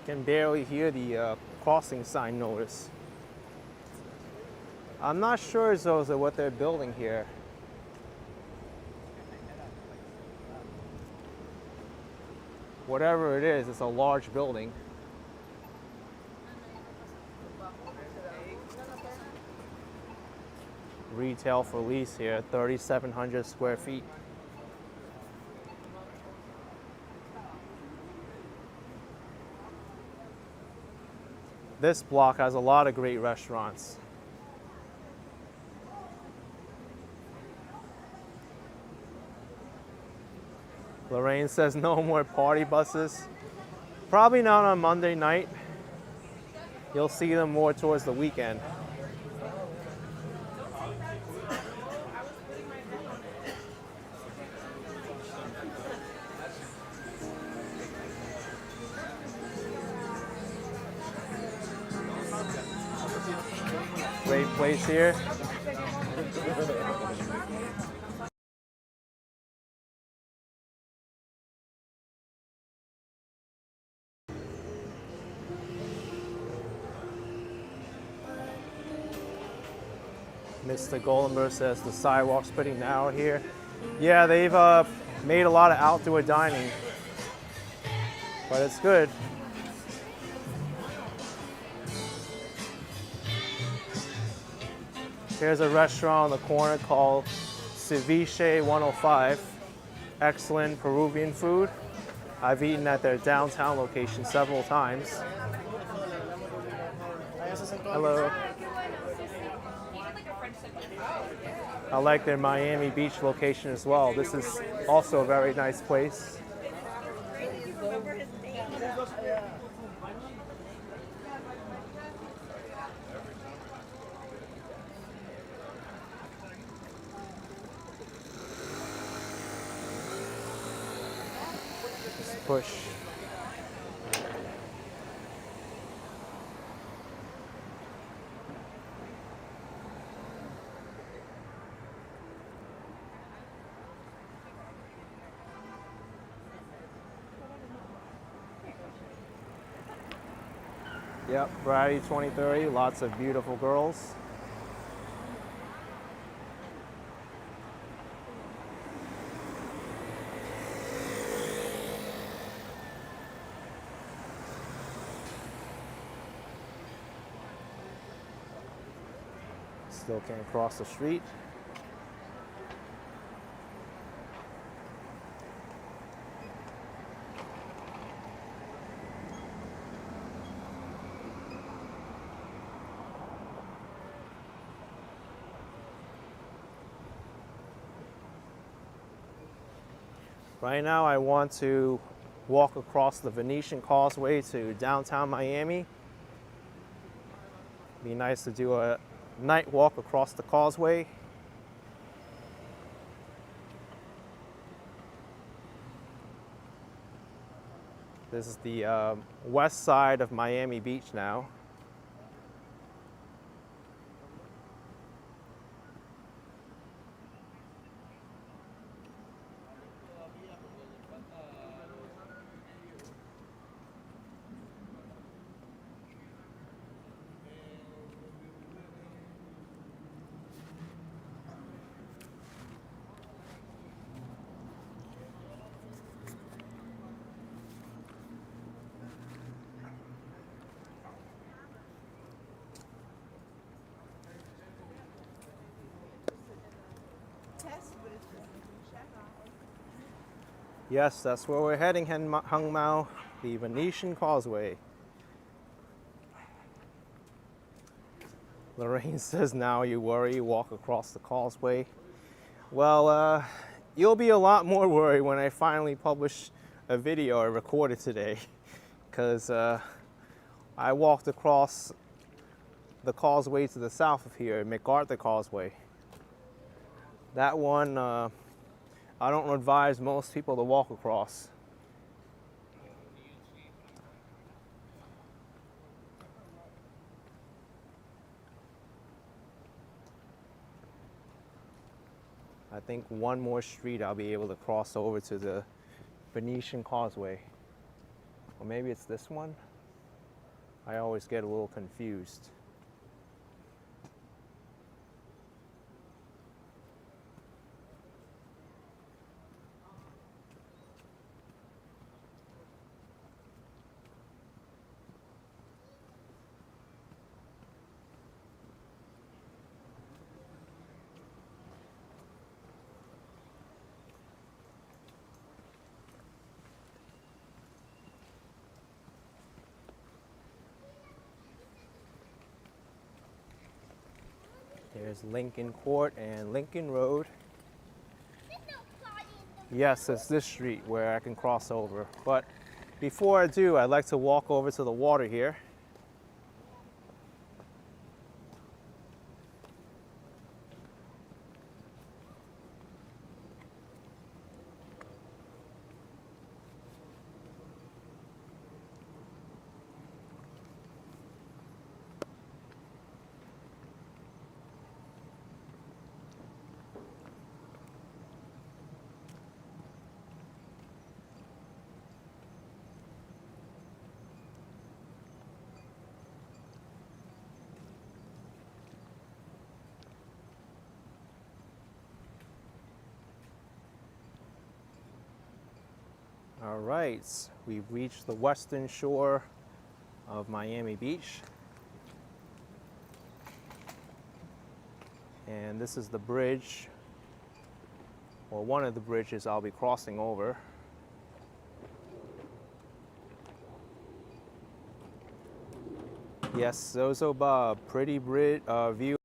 Can barely hear the crossing sign notice. I'm not sure as though what they're building here. Whatever it is, it's a large building. Retail for lease here, 3,700 square feet. This block has a lot of great restaurants. Lorraine says no more party buses. Probably not on Monday night. You'll see them more towards the weekend. Great place here. Mr. Golenberg says the sidewalk's pretty narrow here. Yeah, they've made a lot of outdoor dining, but it's good. Here's a restaurant on the corner called Ceviche 105. Excellent Peruvian food. I've eaten at their downtown location several times. Hello. I like their Miami Beach location as well. This is also a very nice place. Just push. Yep, Variety 2030, lots of beautiful girls. Still can't cross the street. Right now I want to walk across the Venetian Causeway to downtown Miami. Be nice to do a night walk across the causeway. This is the west side of Miami Beach now. Yes, that's where we're heading, Hung Mao, the Venetian Causeway. Lorraine says, now you worry, you walk across the causeway. Well, you'll be a lot more worried when I finally publish a video I recorded today, because I walked across the causeway to the south of here, MacArthur Causeway. That one, I don't advise most people to walk across. I think one more street I'll be able to cross over to the Venetian Causeway. Or maybe it's this one? I always get a little confused. There's Lincoln Court and Lincoln Road. Yes, it's this street where I can cross over. But before I do, I'd like to walk over to the water here. All right, we've reached the western shore of Miami Beach. And this is the bridge, or one of the bridges I'll be crossing over. Yes, Zozo Bob, pretty view.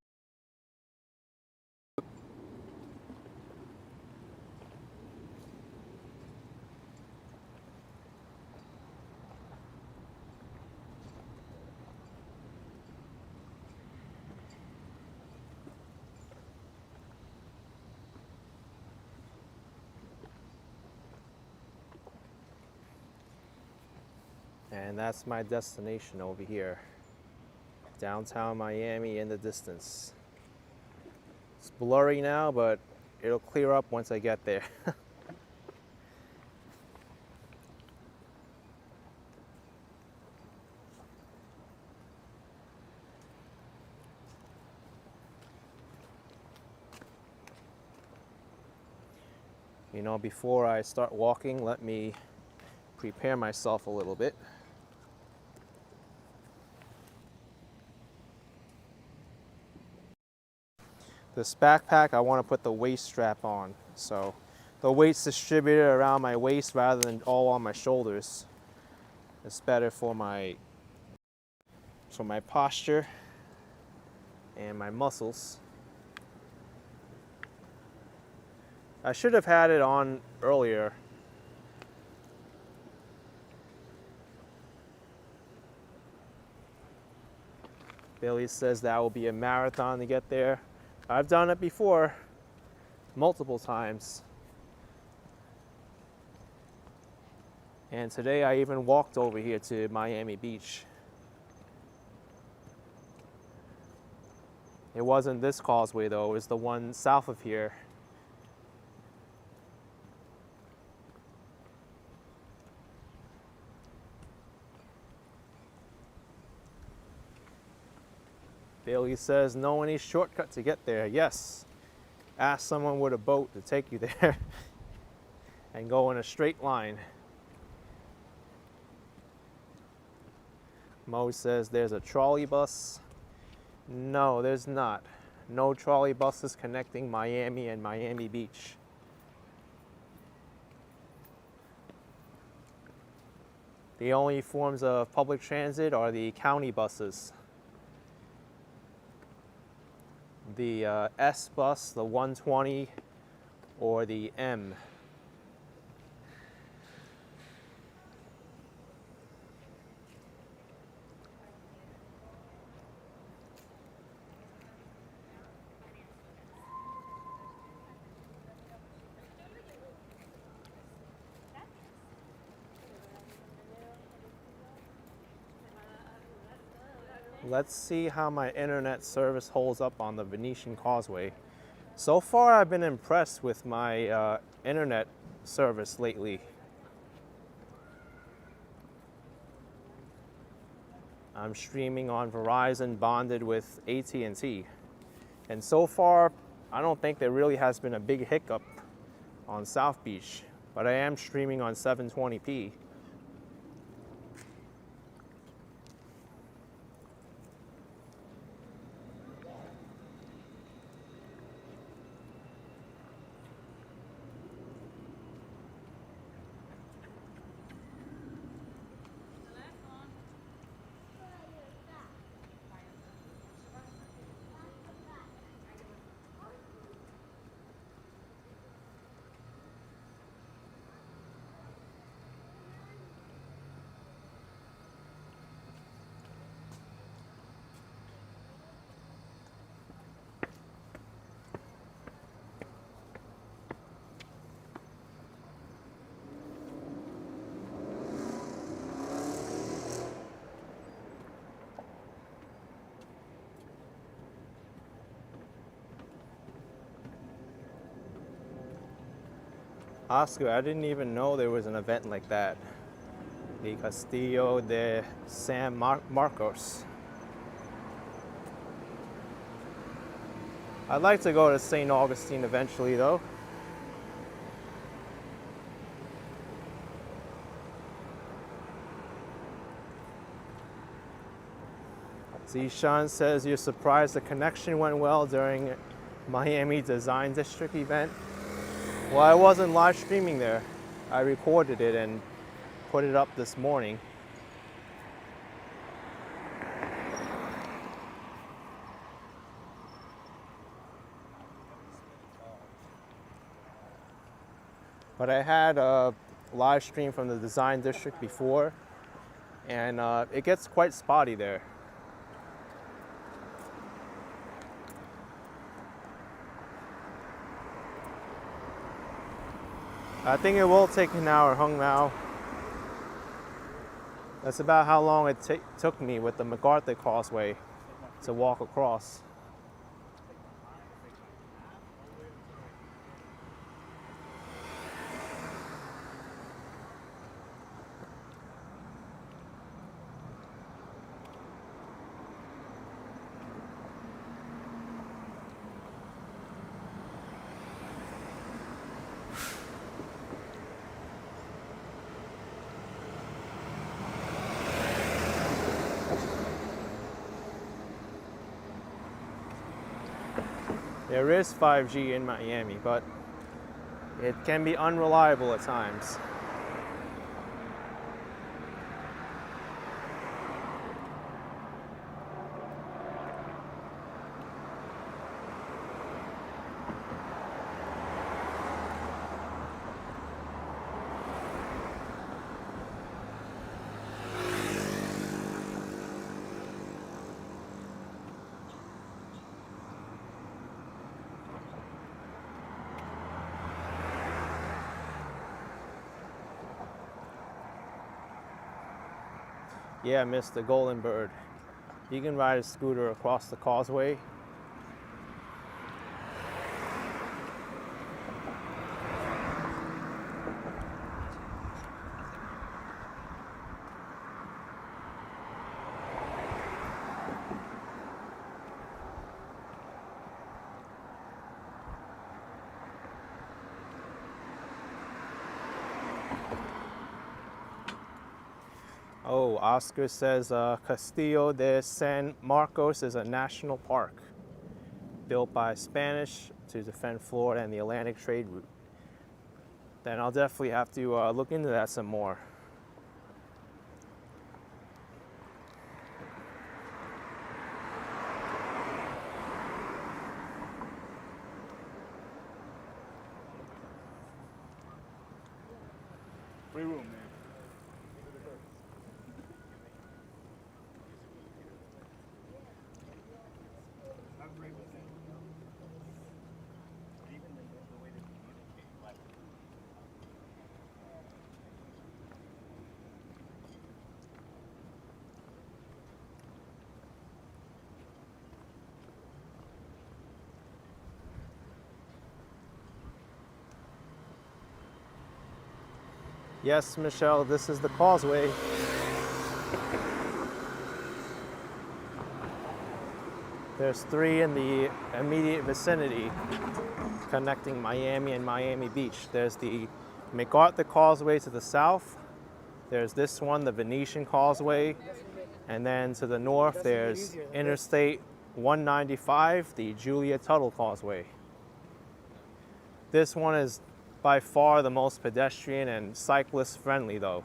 And that's my destination over here. Downtown Miami in the distance. It's blurry now, but it'll clear up once I get there. You know, before I start walking, let me prepare myself a little bit. This backpack, I want to put the waist strap on, so the weight's distributed around my waist rather than all on my shoulders. It's better for my posture and my muscles. I should have had it on earlier. Billy says that will be a marathon to get there. I've done it before, multiple times. And today I even walked over here to Miami Beach. It wasn't this causeway though, it was the one south of here. Bailey says, know any shortcut to get there? Yes. Ask someone with a boat to take you there and go in a straight line. Mo says there's a trolley bus. No, there's not. No trolley buses connecting Miami and Miami Beach. The only forms of public transit are the county buses. The S bus, the 120, or the M. Let's see how my internet service holds up on the Venetian Causeway. So far, I've been impressed with my internet service lately. I'm streaming on Verizon bonded with AT&T. And so far, I don't think there really has been a big hiccup on South Beach, but I am streaming on 720p. Oscar, I didn't even know there was an event like that. The Castillo de San Marcos. I'd like to go to St. Augustine eventually though. Zishan says you're surprised the connection went well during Miami Design District event. Well, I wasn't live streaming there. I recorded it and put it up this morning. But I had a live stream from the Design District before, and it gets quite spotty there. I think it will take an hour, Hung Mao. That's about how long it took me with the MacArthur Causeway to walk across. There is 5G in Miami, but it can be unreliable at times. Yeah, Mr. Golden Bird. You can ride a scooter across the causeway. Oh, Oscar says Castillo de San Marcos is a national park built by Spanish to defend Florida and the Atlantic trade route. Then I'll definitely have to look into that some more. Free room, man. Yes, Michelle, this is the causeway. There's 3 in the immediate vicinity connecting Miami and Miami Beach. There's the MacArthur Causeway to the south. There's this one, the Venetian Causeway. And then to the north, there's Interstate 195, the Julia Tuttle Causeway. This one is by far the most pedestrian and cyclist friendly though.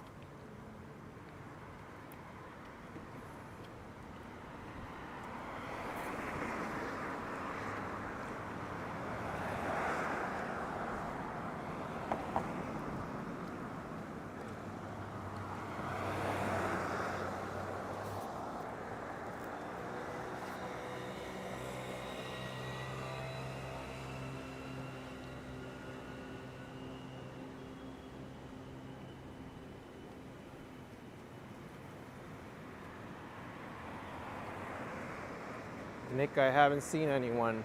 Nick, I haven't seen anyone.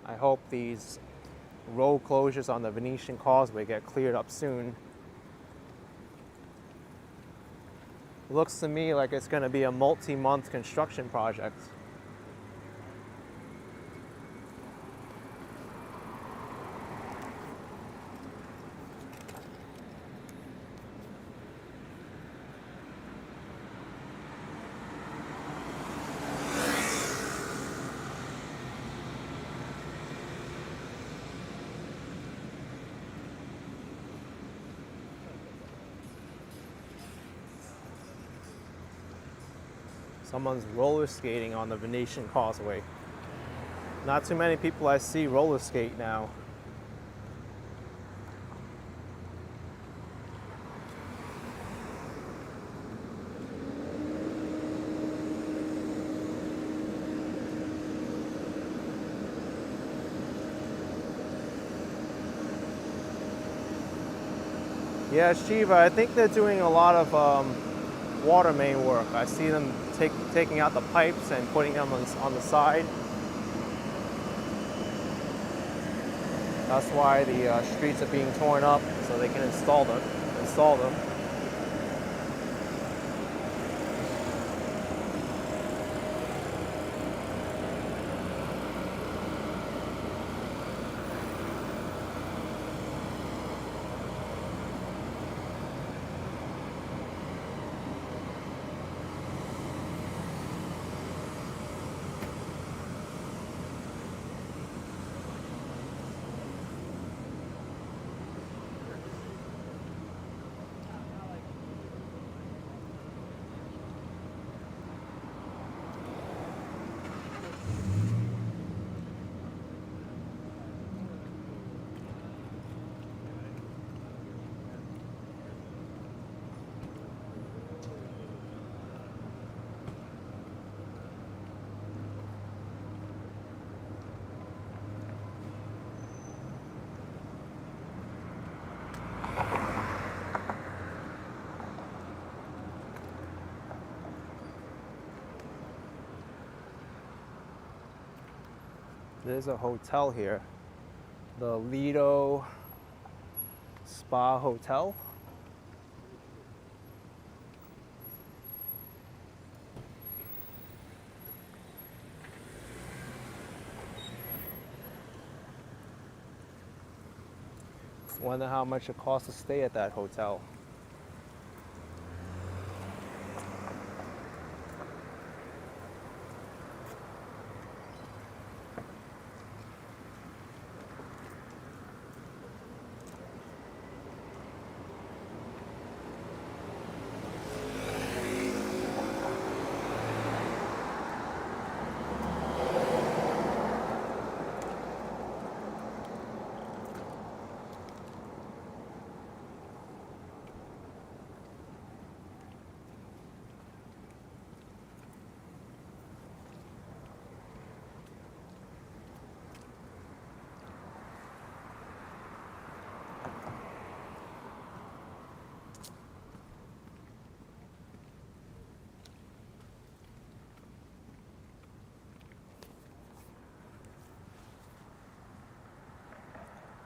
I hope these road closures on the Venetian Causeway get cleared up soon. It looks to me like it's going to be a multi-month construction project. Someone's roller skating on the Venetian Causeway. Not too many people I see roller skate now. Yeah, Shiva, I think they're doing a lot of water main work. I see them taking out the pipes and putting them on the side. That's why the streets are being torn up, so they can install them. There's a hotel here, the Lido Spa Hotel. Wonder how much it costs to stay at that hotel.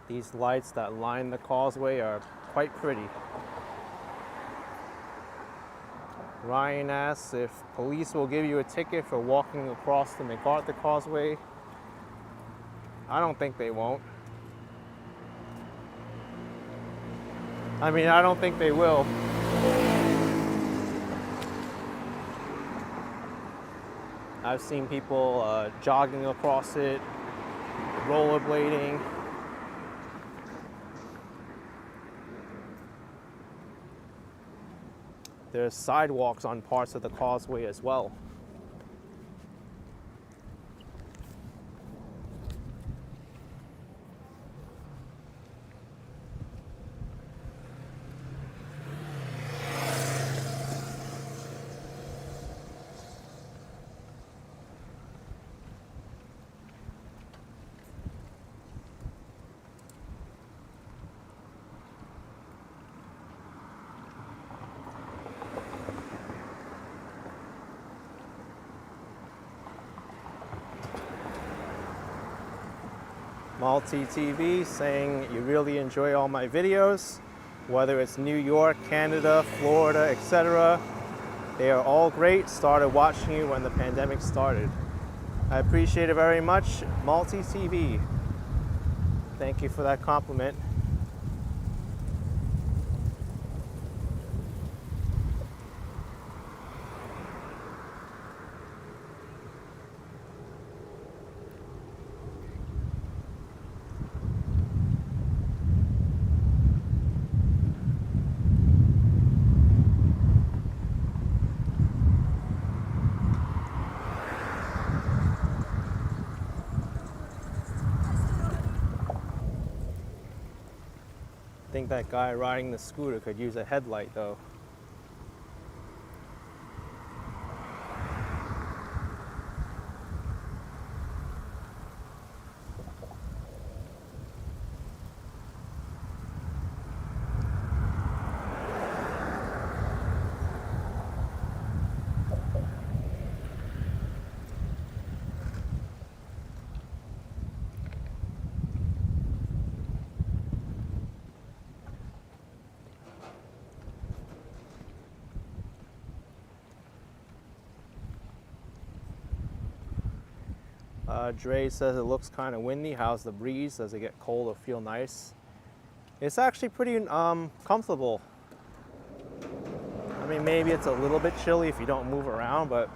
These lights that line the causeway are quite pretty. Ryan asks if police will give you a ticket for walking across the MacArthur Causeway. I don't think they won't. I mean, I don't think they will. I've seen people jogging across it, rollerblading. There's sidewalks on parts of the causeway as well. Multi TV saying you really enjoy all my videos, whether it's New York, Canada, Florida, etc. They are all great. Started watching you when the pandemic started. I appreciate it very much. Multi TV. Thank you for that compliment. I think that guy riding the scooter could use a headlight though. Dre says it looks kind of windy. How's the breeze? Does it get cold or feel nice? It's actually pretty comfortable. I mean, maybe it's a little bit chilly if you don't move around, but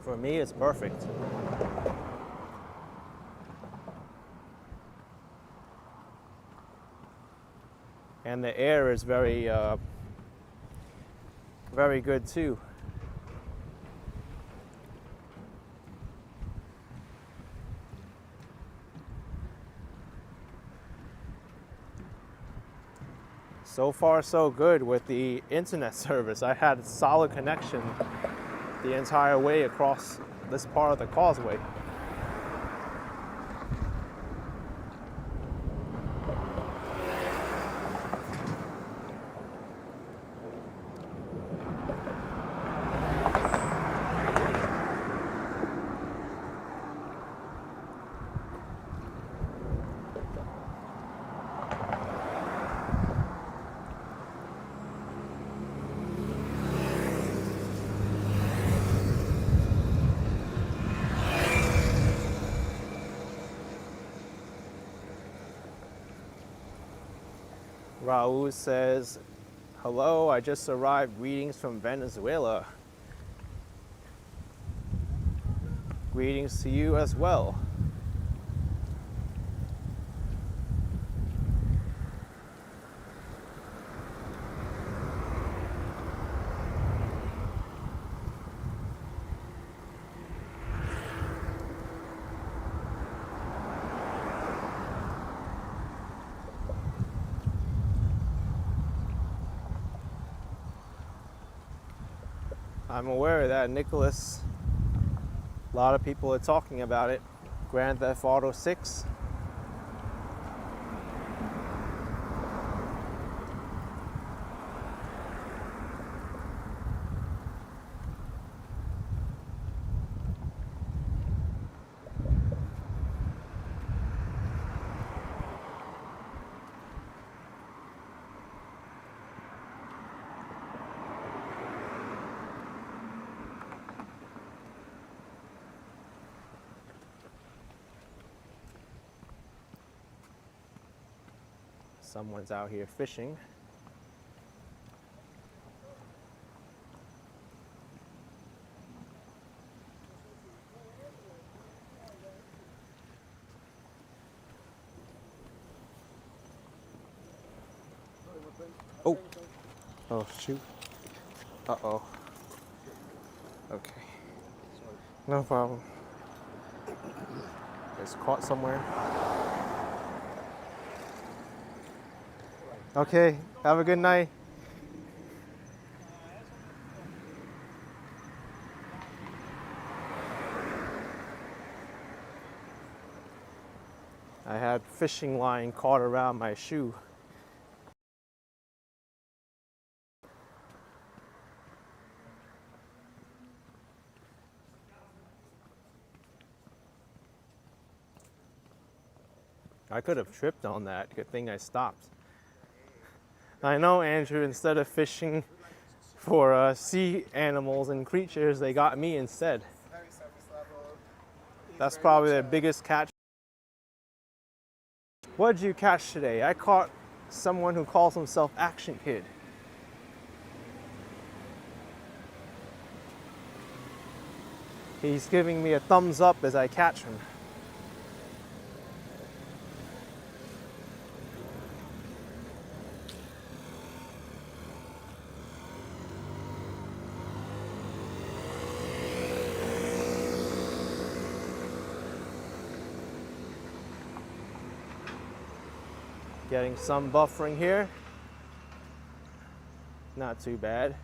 for me, it's perfect. And the air is very, very good too. So far, so good with the internet service. I had a solid connection the entire way across this part of the causeway. Raul says, hello, I just arrived. Greetings from Venezuela. Greetings to you as well. I'm aware of that, Nicholas. A lot of people are talking about it. Grand Theft Auto 6. Someone's out here fishing. Oh, oh shoot. Uh-oh. Okay. No problem. It's caught somewhere. Okay, have a good night. I had fishing line caught around my shoe. I could have tripped on that. Good thing I stopped. I know, Andrew, instead of fishing for sea animals and creatures, they got me instead. Very surface level. That's probably their biggest catch. What did you catch today? I caught someone who calls himself Action Kid. He's giving me a thumbs up as I catch him. Getting some buffering here. Not too bad.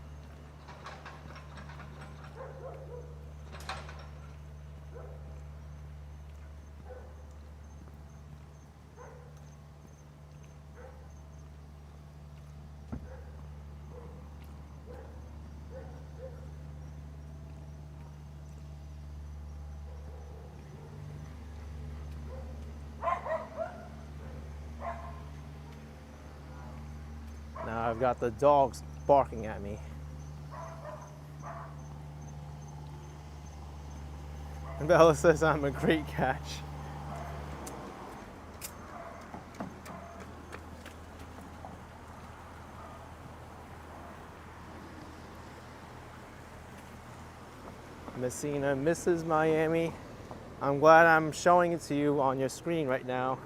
Now I've got the dogs barking at me. Bella says I'm a great catch. Messina, Mrs. Miami. I'm glad I'm showing it to you on your screen right now.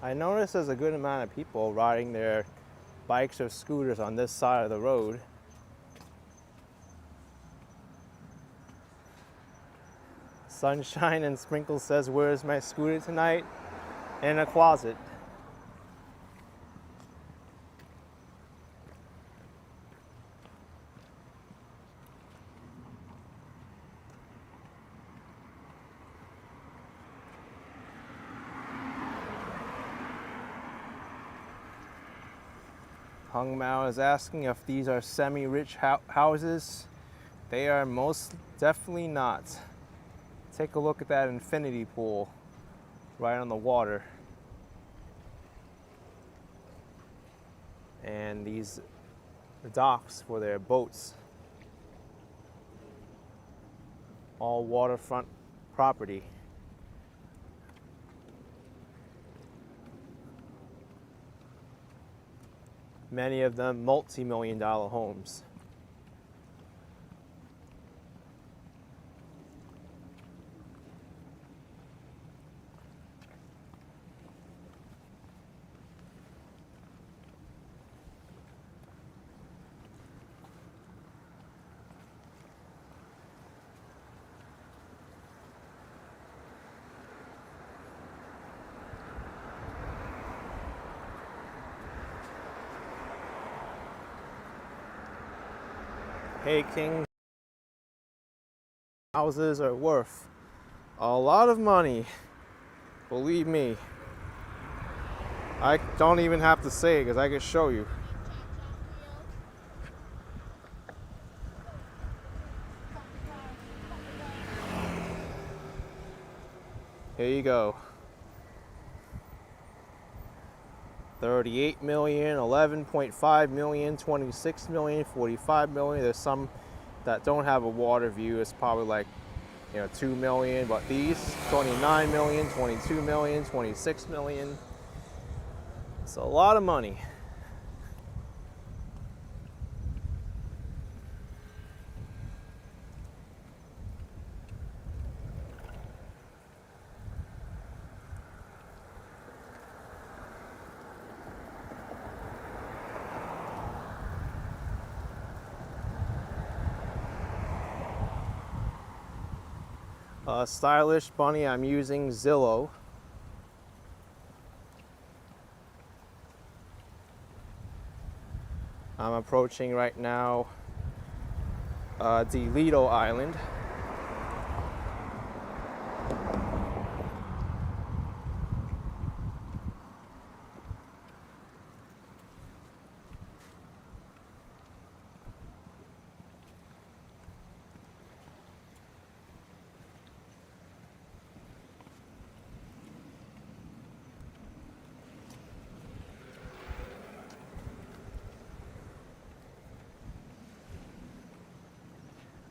I noticed there's a good amount of people riding their bikes or scooters on this side of the road. Sunshine and Sprinkles says, "Where's my scooter tonight?" In a closet. Hung Mao is asking if these are semi-rich houses. They are most definitely not. Take a look at that infinity pool right on the water. And these docks for their boats. All waterfront property. Many of them multi-million-dollar homes. Peking houses are worth a lot of money. Believe me. I don't even have to say it because I can show you. Here you go. 38 million, 11.5 million, 26 million, 45 million. There's some that don't have a water view. It's probably like, 2 million, but these 29 million, 22 million, 26 million. It's a lot of money. Stylish bunny, I'm using Zillow. I'm approaching right now Lido Island.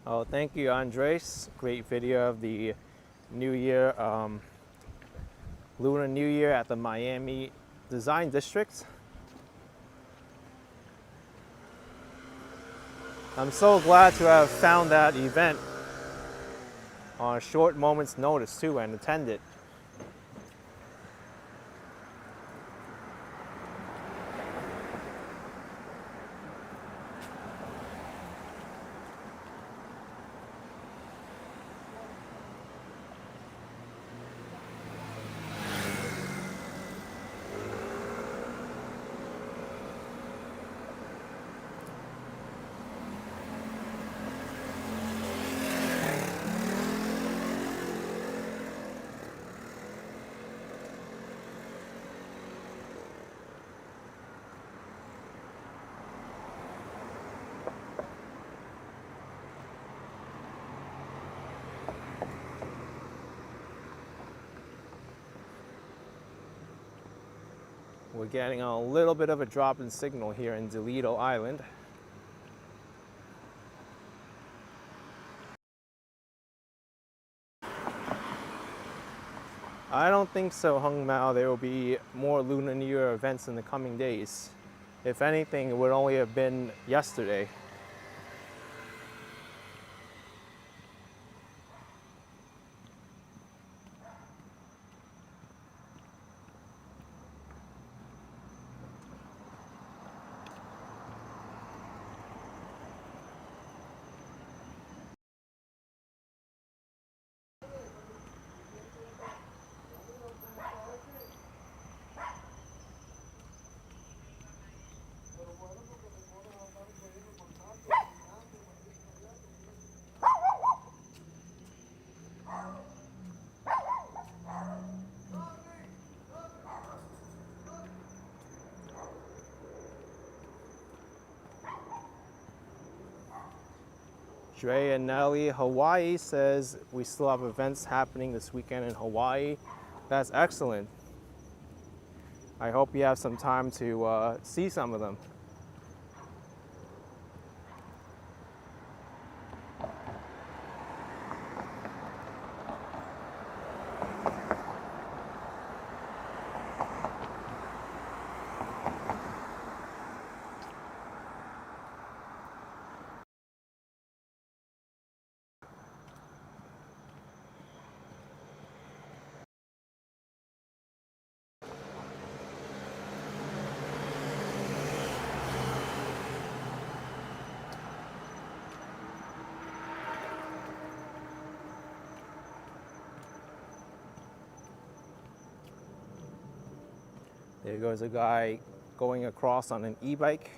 Oh, thank you, Andres. Great video of the New Year, Lunar New Year at the Miami Design District. I'm so glad to have found that event on a short moment's notice too and attend it. We're getting a little bit of a drop in signal here in Lido Island. I don't think so, Hung Mao. There will be more Lunar New Year events in the coming days. If anything, it would only have been yesterday. Dre and Nelly, Hawaii says we still have events happening this weekend in Hawaii. That's excellent. I hope you have some time to see some of them. There goes a guy going across on an e-bike.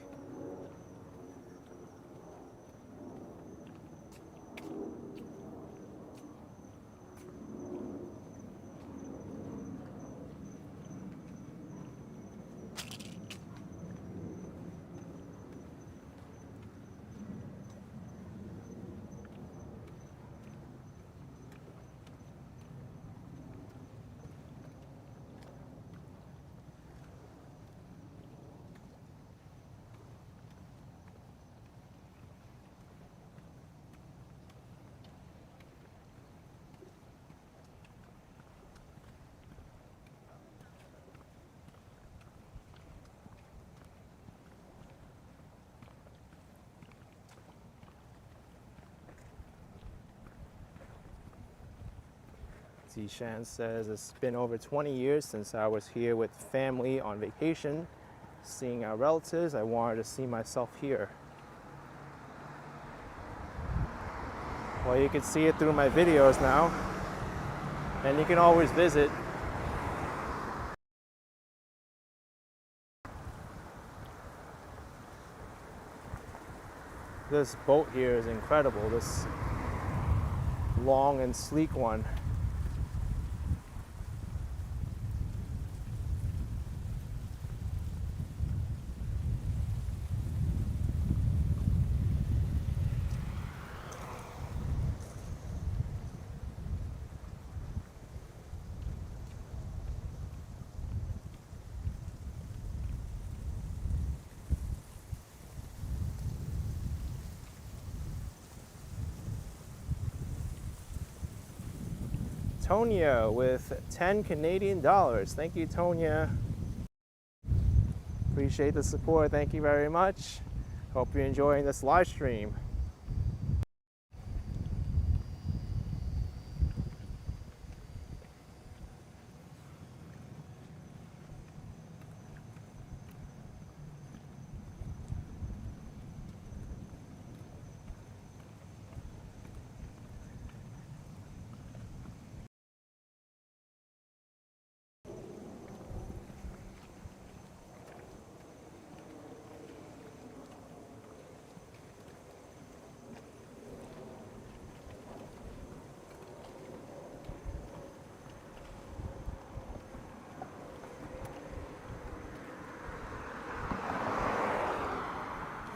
Zishan says, it's been over 20 years since I was here with family on vacation, seeing our relatives. I wanted to see myself here. Well, you can see it through my videos now, and you can always visit. This boat here is incredible, this long and sleek one. Tonya with 10 Canadian dollars. Thank you, Tonya. Appreciate the support. Thank you very much. Hope you're enjoying this live stream.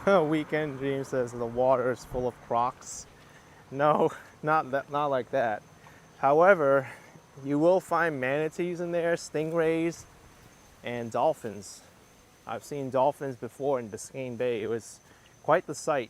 Weekend Dream says the water is full of crocs. No, not like that. However, you will find manatees in there, stingrays, and dolphins. I've seen dolphins before in Biscayne Bay. It was quite the sight.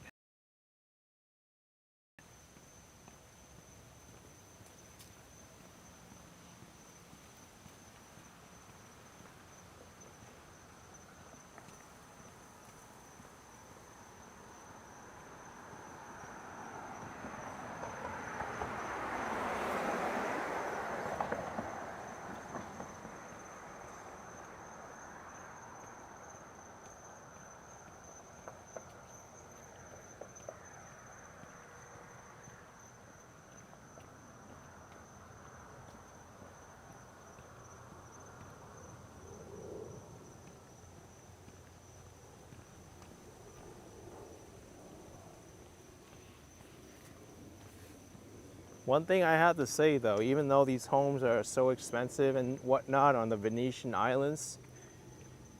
One thing I have to say though, even though these homes are so expensive and whatnot on the Venetian islands,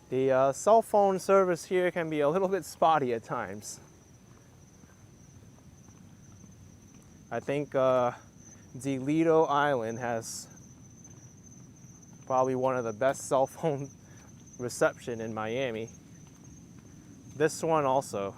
the cell phone service here can be a little bit spotty at times. I think Lido Island has probably one of the best cell phone reception in Miami. This one also.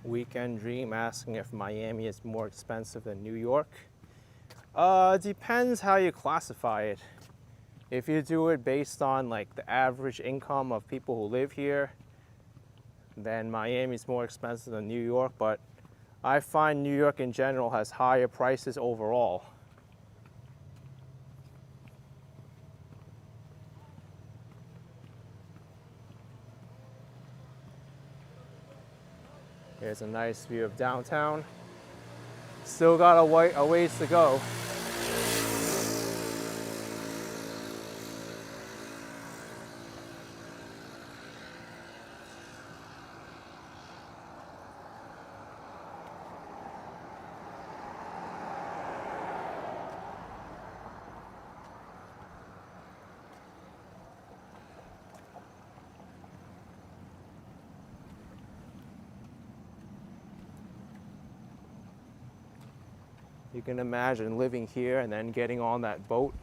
Weekend Dream asking if Miami is more expensive than New York. Depends how you classify it. If you do it based on like the average income of people who live here, then Miami is more expensive than New York, but I find New York in general has higher prices overall. Here's a nice view of downtown. Still got a ways to go. You can imagine living here and then getting on that boat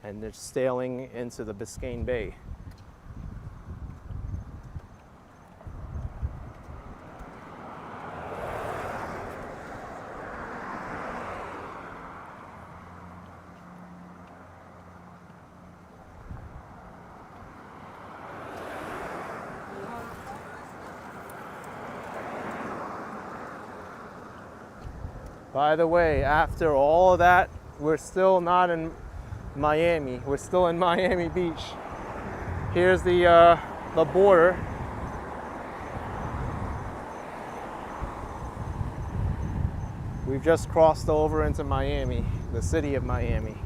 and just sailing into the Biscayne Bay. By the way, after all of that, we're still not in Miami. We're still in Miami Beach. Here's the border. We've just crossed over into Miami, the city of Miami.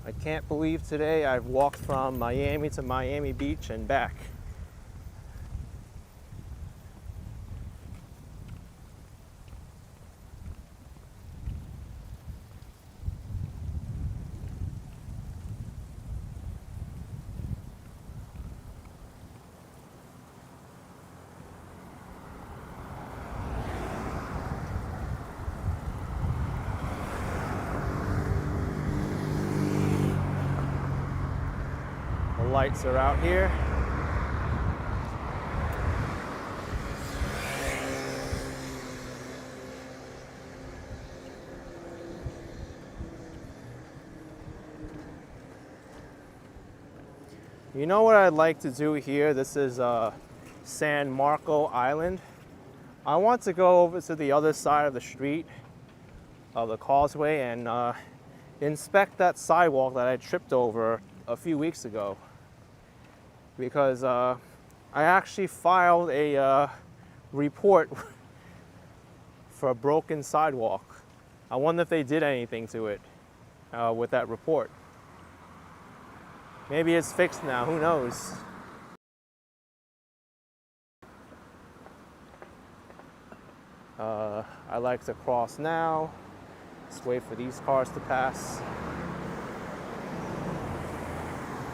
I can't believe today I've walked from Miami to Miami Beach and back. Lights are out here. You know what I'd like to do here? This is San Marco Island. I want to go over to the other side of the street of the Causeway and inspect that sidewalk that I tripped over a few weeks ago. Because I actually filed a report for a broken sidewalk. I wonder if they did anything to it with that report. Maybe it's fixed now, who knows? I like to cross now. Let's wait for these cars to pass.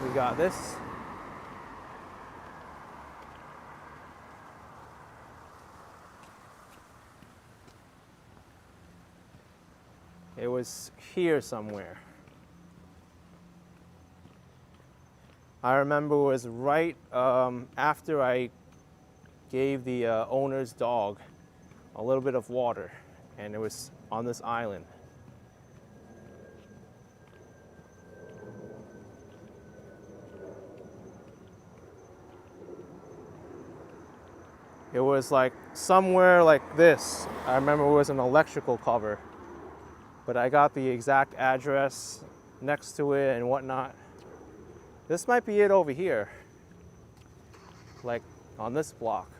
We got this. It was here somewhere. I remember it was right after I gave the owner's dog a little bit of water, and it was on this island. It was like somewhere like this. I remember it was an electrical cover. But I got the exact address next to it and whatnot. This might be it over here, like on this block.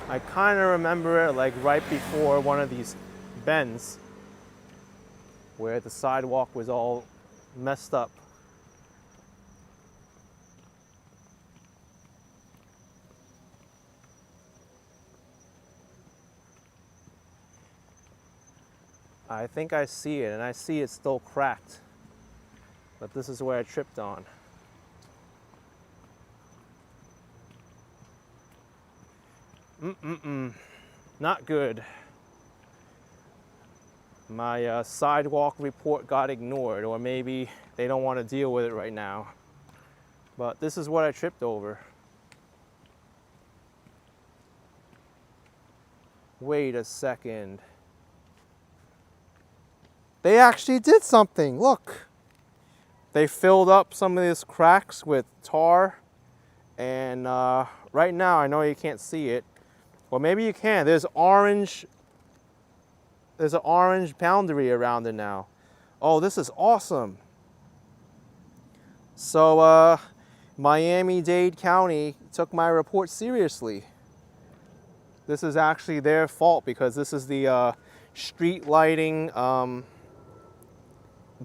I kind of remember it like right before one of these bends where the sidewalk was all messed up. I think I see it, and I see it's still cracked. But this is where I tripped on. Not good. My sidewalk report got ignored, or maybe they don't want to deal with it right now. But this is what I tripped over. Wait a second. They actually did something, look. They filled up some of these cracks with tar and right now I know you can't see it. Well, maybe you can. There's orange. There's an orange boundary around it now. Oh, this is awesome. So Miami-Dade County took my report seriously. This is actually their fault because this is the street lighting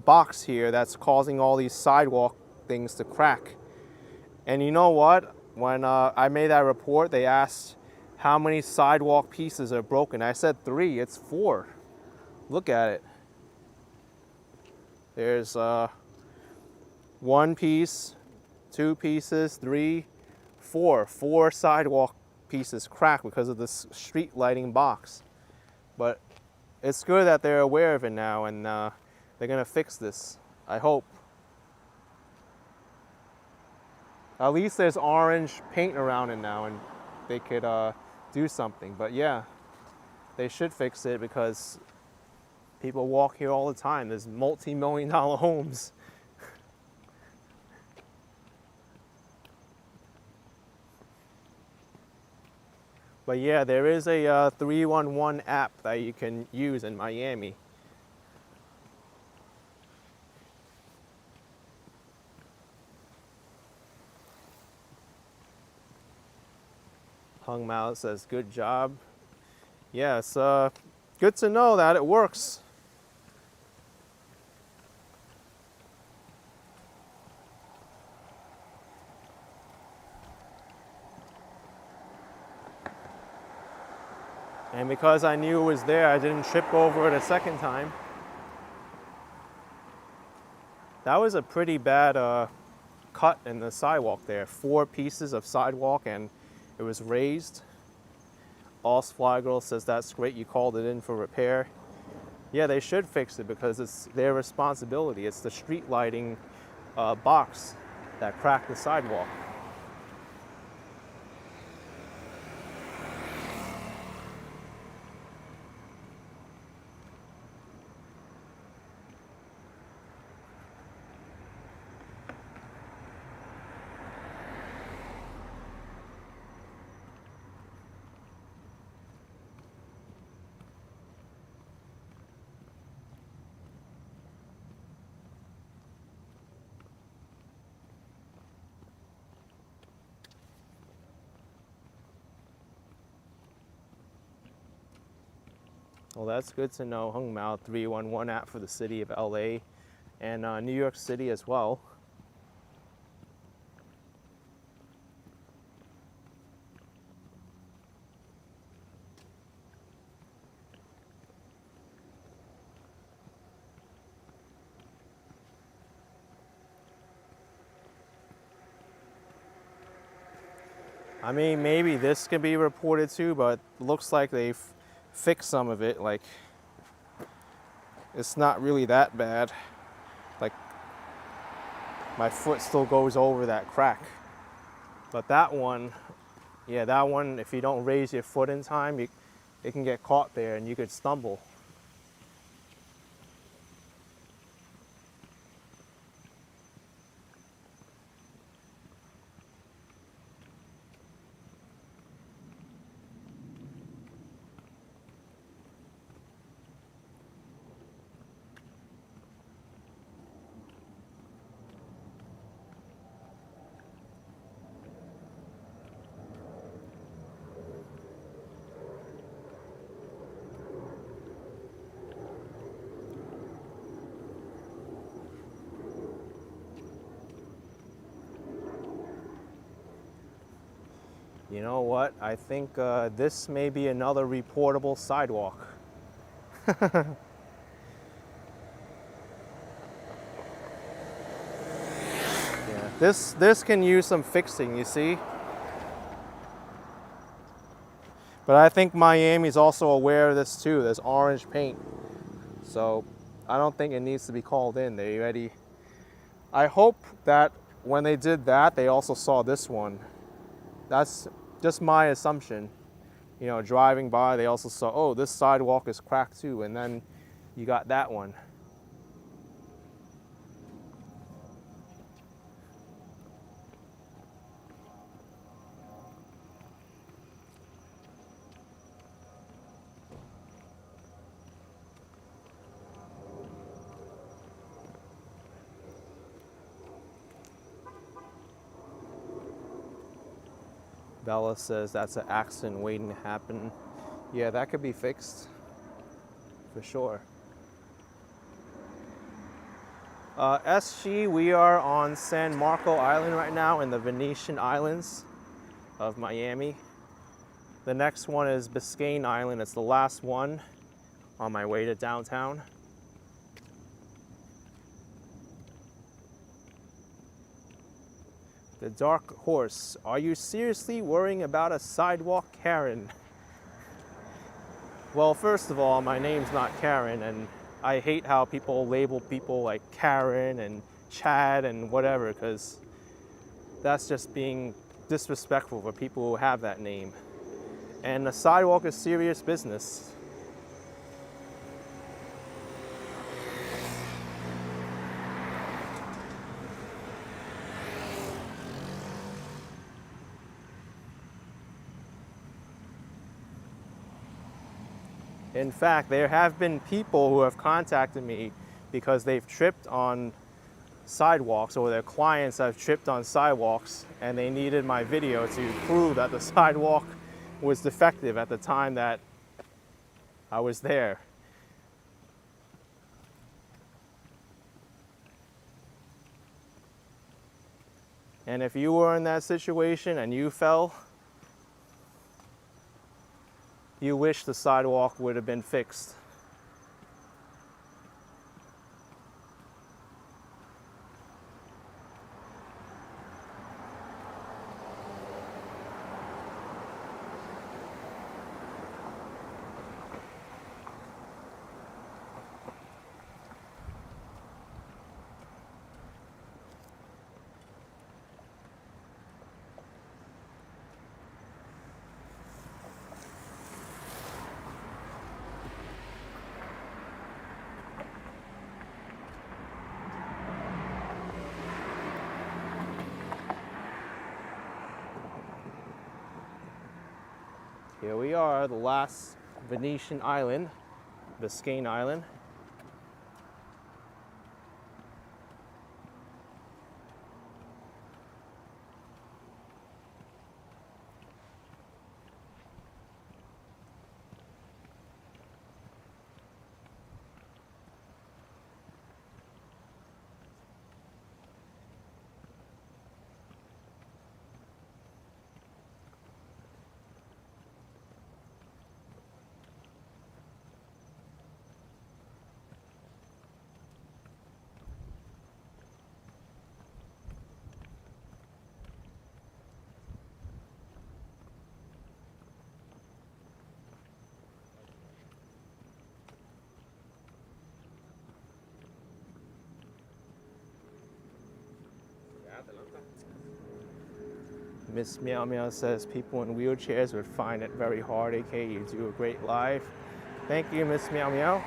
box here that's causing all these sidewalk things to crack. And you know what? When I made that report, they asked how many sidewalk pieces are broken. I said 3, it's 4. Look at it. There's 1 piece, 2 pieces, 3, 4. 4 sidewalk pieces cracked because of this street lighting box. But it's good that they're aware of it now, and they're gonna fix this, I hope. At least there's orange paint around it now, and they could do something. But yeah, they should fix it because people walk here all the time. There's multi-million-dollar homes. But yeah, there is a 311 app that you can use in Miami. Hung Mouth says, good job. Yeah, it's good to know that it works. And because I knew it was there, I didn't trip over it a second time. That was a pretty bad cut in the sidewalk there. 4 pieces of sidewalk and it was raised. All's Fly Girl says that's great, you called it in for repair. Yeah, they should fix it because it's their responsibility. It's the street lighting box that cracked the sidewalk. Well, that's good to know. Hung Mao 311 app for the city of LA and New York City as well. I mean, maybe this can be reported too, but it looks like they've fixed some of it. Like, it's not really that bad. Like, my foot still goes over that crack. But that one, yeah, that one, if you don't raise your foot in time, it can get caught there and you could stumble. You know what? I think this may be another reportable sidewalk. Yeah, this can use some fixing, you see? But I think Miami's also aware of this too. There's orange paint. So I don't think it needs to be called in. They already... I hope that when they did that, they also saw this one. That's just my assumption. You know, driving by, they also saw, oh, this sidewalk is cracked too, and then you got that one. Bella says that's an accident waiting to happen. Yeah, that could be fixed for sure. SG, we are on San Marco Island right now in the Venetian Islands of Miami. The next one is Biscayne Island. It's the last one on my way to downtown. The Dark Horse. Are you seriously worrying about a sidewalk Karen? Well, first of all, my name's not Karen, and I hate how people label people like Karen and Chad and whatever, because that's just being disrespectful for people who have that name. And the sidewalk is serious business. In fact, there have been people who have contacted me because they've tripped on sidewalks, or their clients have tripped on sidewalks, and they needed my video to prove that the sidewalk was defective at the time that I was there. And if you were in that situation and you fell, you wish the sidewalk would have been fixed. Here we are, the last Venetian island, Biscayne Island. Miss Meow Meow says people in wheelchairs would find it very hard. AK, you do a great live. Thank you, Miss Meow Meow.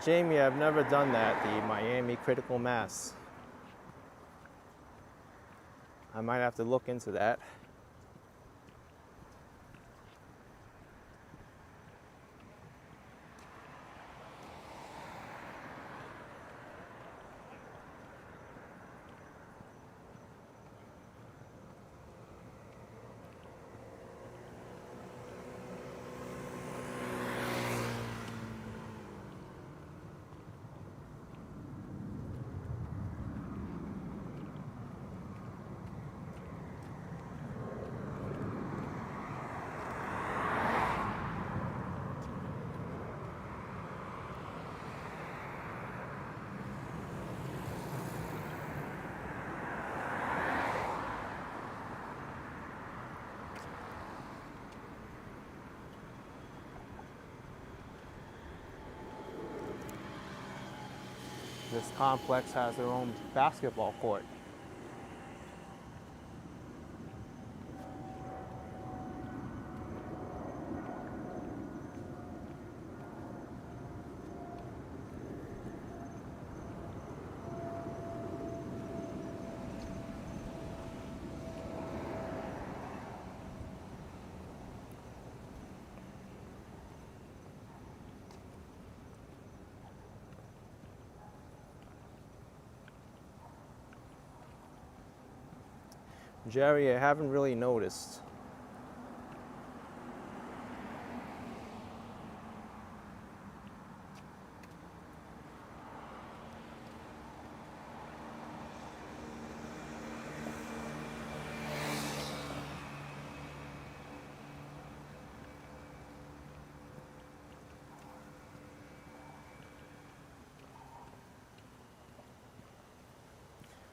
Jamie, I've never done that, the Miami critical mass. I might have to look into that. This complex has their own basketball court. Jerry, I haven't really noticed.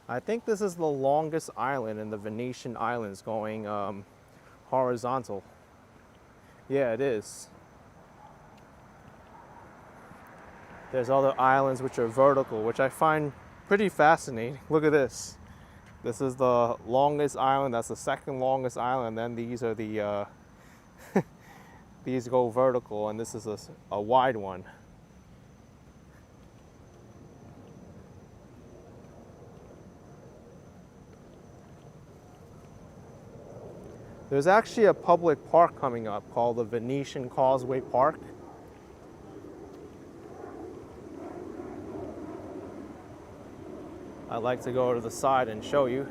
I think this is the longest island in the Venetian Islands going horizontal. Yeah, it is. There's other islands which are vertical, which I find pretty fascinating. Look at this. This is the longest island. That's the second longest island. Then these are the these go vertical, and this is a wide one. There's actually a public park coming up called the Venetian Causeway Park. I'd like to go to the side and show you.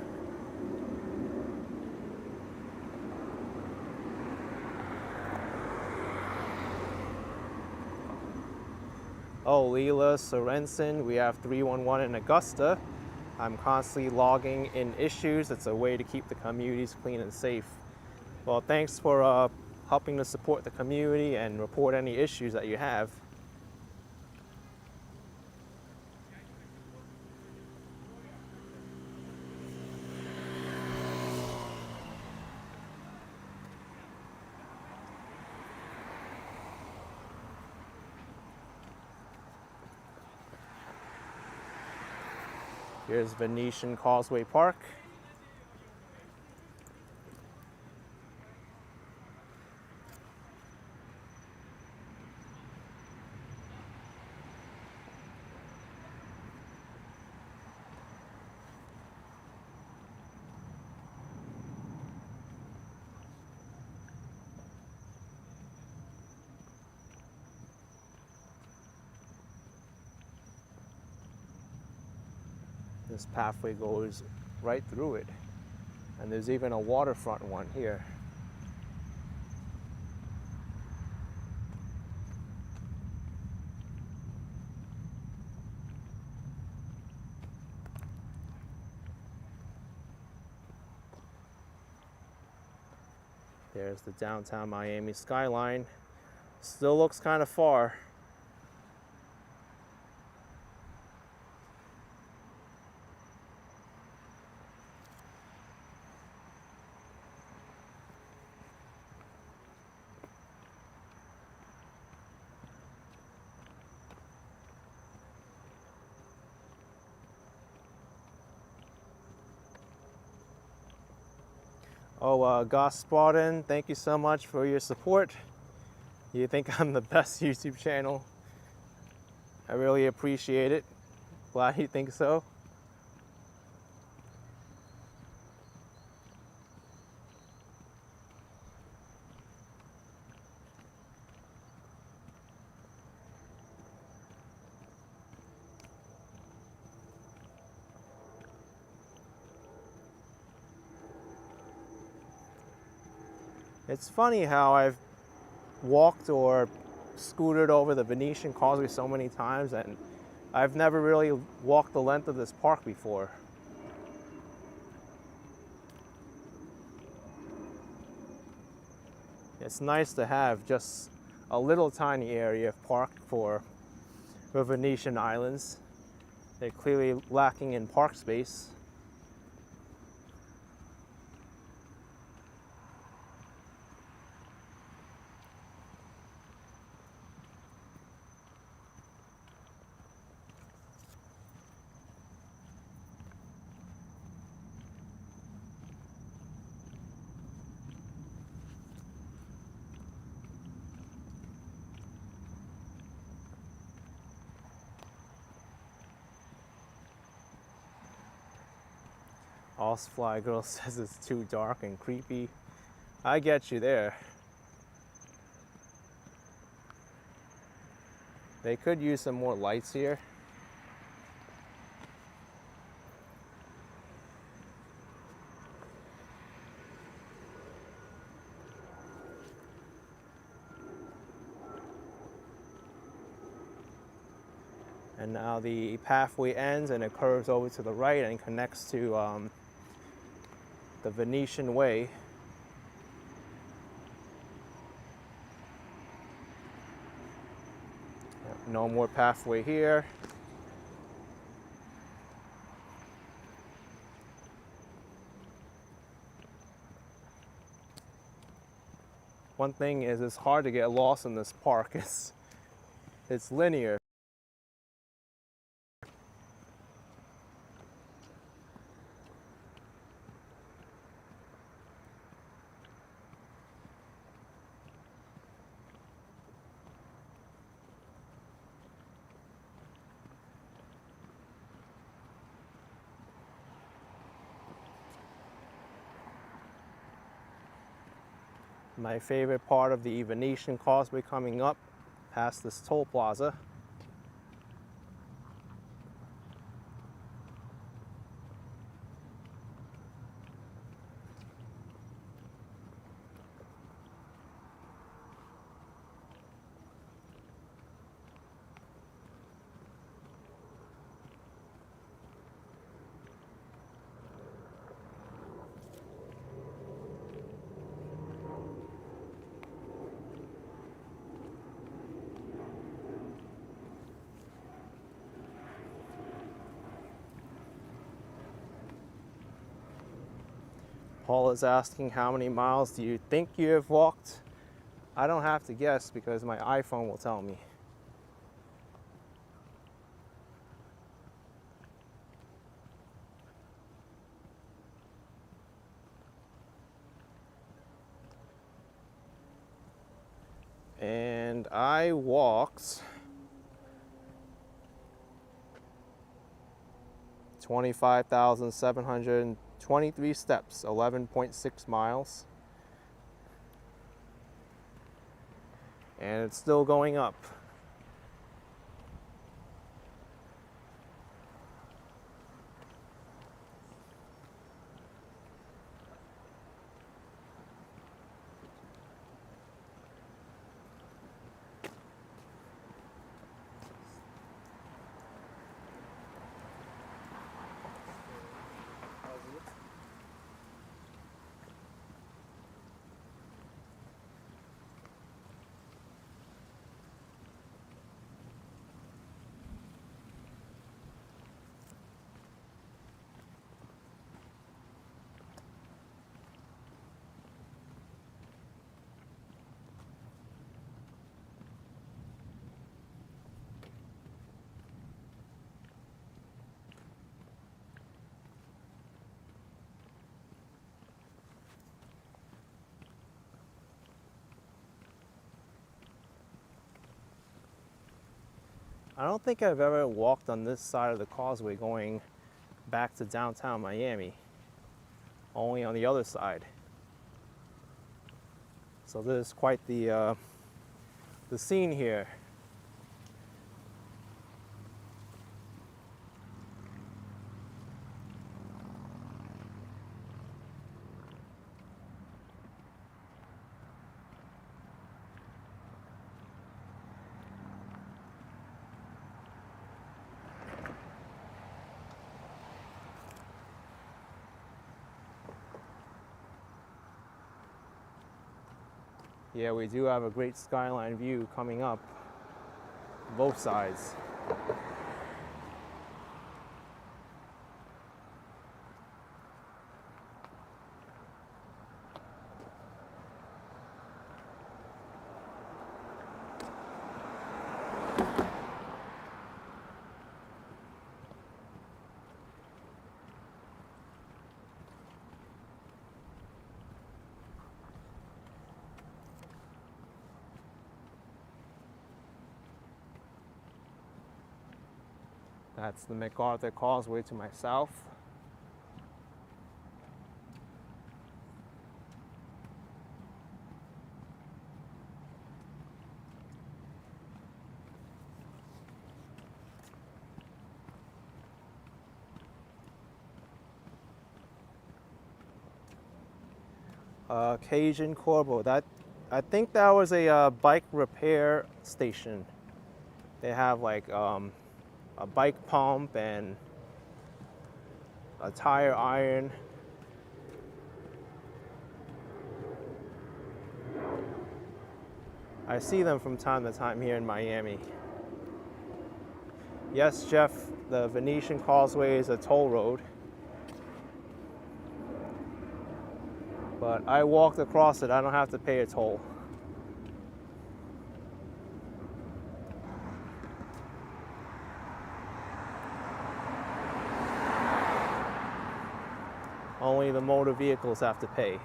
Oh, Leela Sorensen, we have 311 in Augusta. I'm constantly logging in issues. It's a way to keep the communities clean and safe. Well, thanks for helping to support the community and report any issues that you have. Here's Venetian Causeway Park. This pathway goes right through it. And there's even a waterfront one here. There's the downtown Miami skyline. Still looks kind of far. Oh, Gospodin, thank you so much for your support. You think I'm the best YouTube channel? I really appreciate it. Glad you think so. It's funny how I've walked or scooted over the Venetian Causeway so many times, and I've never really walked the length of this park before. It's nice to have just a little tiny area of park for the Venetian Islands. They're clearly lacking in park space. Horsefly Girl says it's too dark and creepy. I get you there. They could use some more lights here. And now the pathway ends and it curves over to the right and connects to the Venetian way. No more pathway here. One thing is it's hard to get lost in this park. It's linear. My favorite part of the Venetian Causeway coming up past this toll plaza. Paul is asking, how many miles do you think you have walked? I don't have to guess because my iPhone will tell me. And I walked 25,723 steps, 11.6 miles. And it's still going up. I don't think I've ever walked on this side of the causeway going back to downtown Miami. Only on the other side. So this is quite the scene here. Yeah, we do have a great skyline view coming up both sides. That's the MacArthur Causeway to my south. Cajun Corbo. I think that was a bike repair station. They have like a bike pump and a tire iron. I see them from time to time here in Miami. Yes, Jeff, the Venetian Causeway is a toll road. But I walked across it, I don't have to pay a toll. Only the motor vehicles have to pay.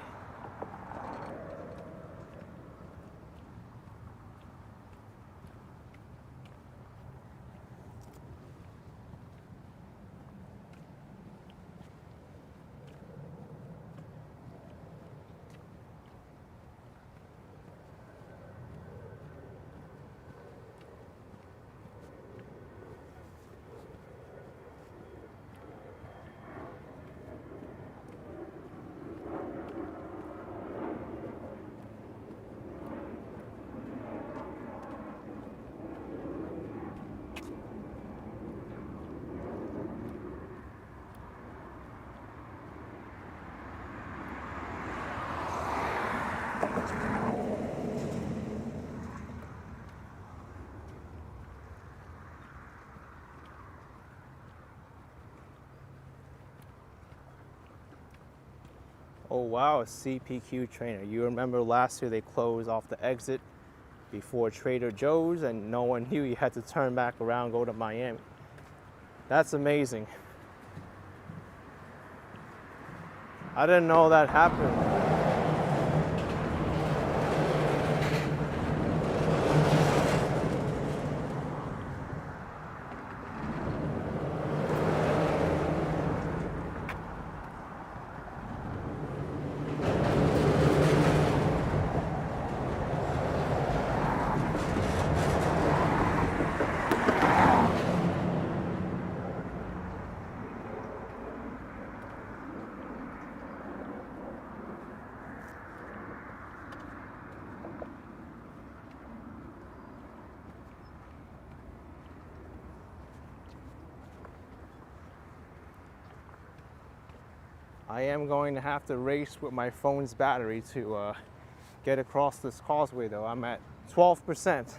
Oh wow, a CPQ trainer. You remember last year they closed off the exit before Trader Joe's and no one knew you had to turn back around and go to Miami. That's amazing. I didn't know that happened. I am going to have to race with my phone's battery to get across this causeway though. I'm at 12%.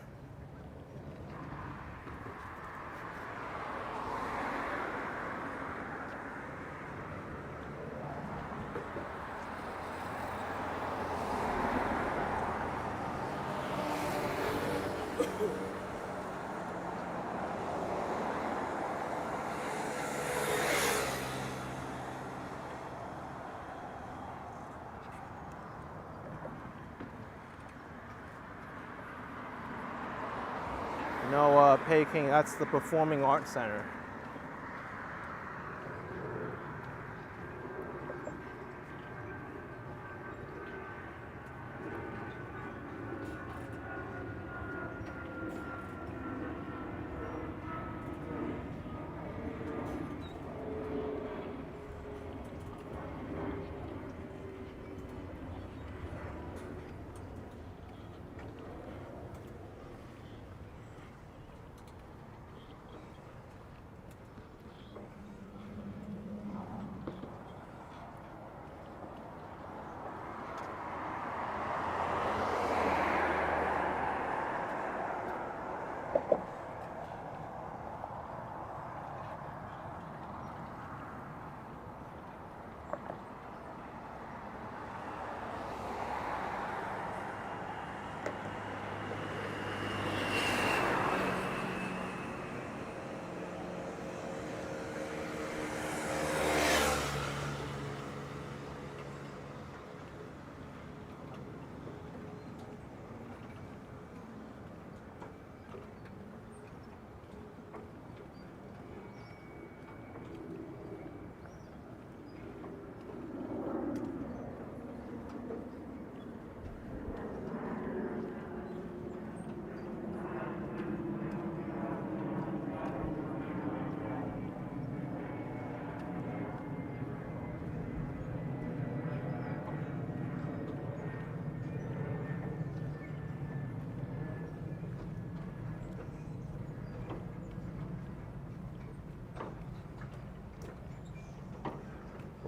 No, Peking, that's the Performing Arts Center.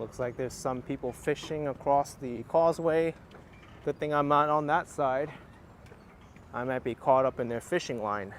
Looks like there's some people fishing across the causeway. Good thing I'm not on that side. I might be caught up in their fishing line.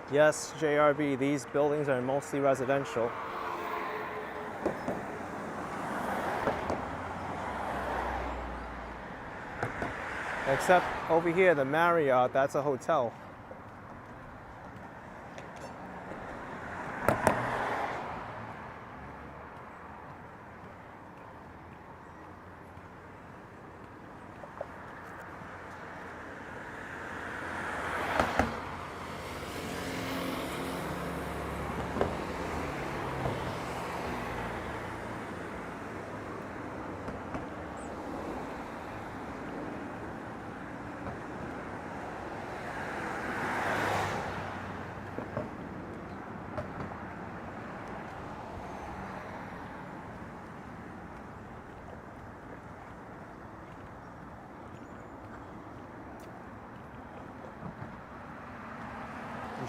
Yes, JRB, these buildings are mostly residential. Except over here, the Marriott, that's a hotel.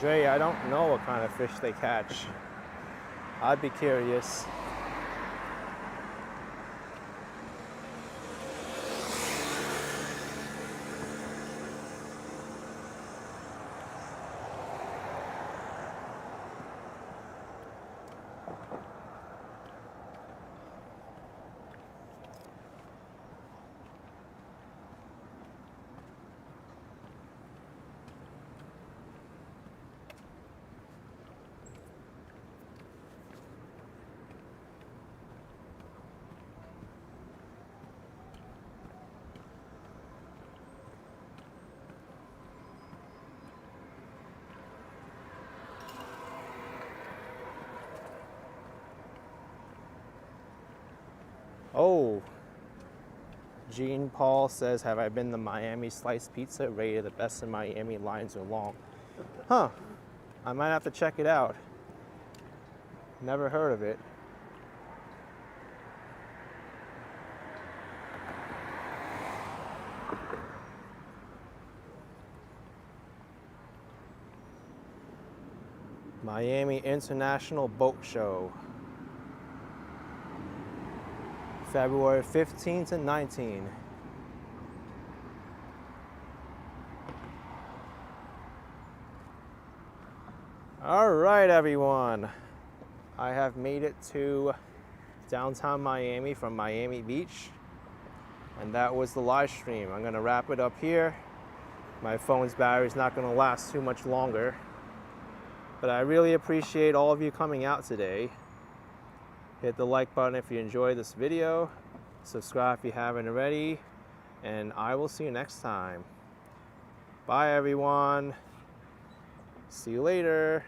Jay, I don't know what kind of fish they catch. I'd be curious. Oh, Jean Paul says, have I been to Miami Slice Pizza? Rated the best in Miami, lines are long. Huh, I might have to check it out. Never heard of it. Miami International Boat Show. February 15 to 19. All right, everyone. I have made it to downtown Miami from Miami Beach. And that was the live stream. I'm gonna wrap it up here. My phone's battery's not gonna last too much longer. But I really appreciate all of you coming out today. Hit the like button if you enjoyed this video. Subscribe if you haven't already. And I will see you next time. Bye, everyone. See you later.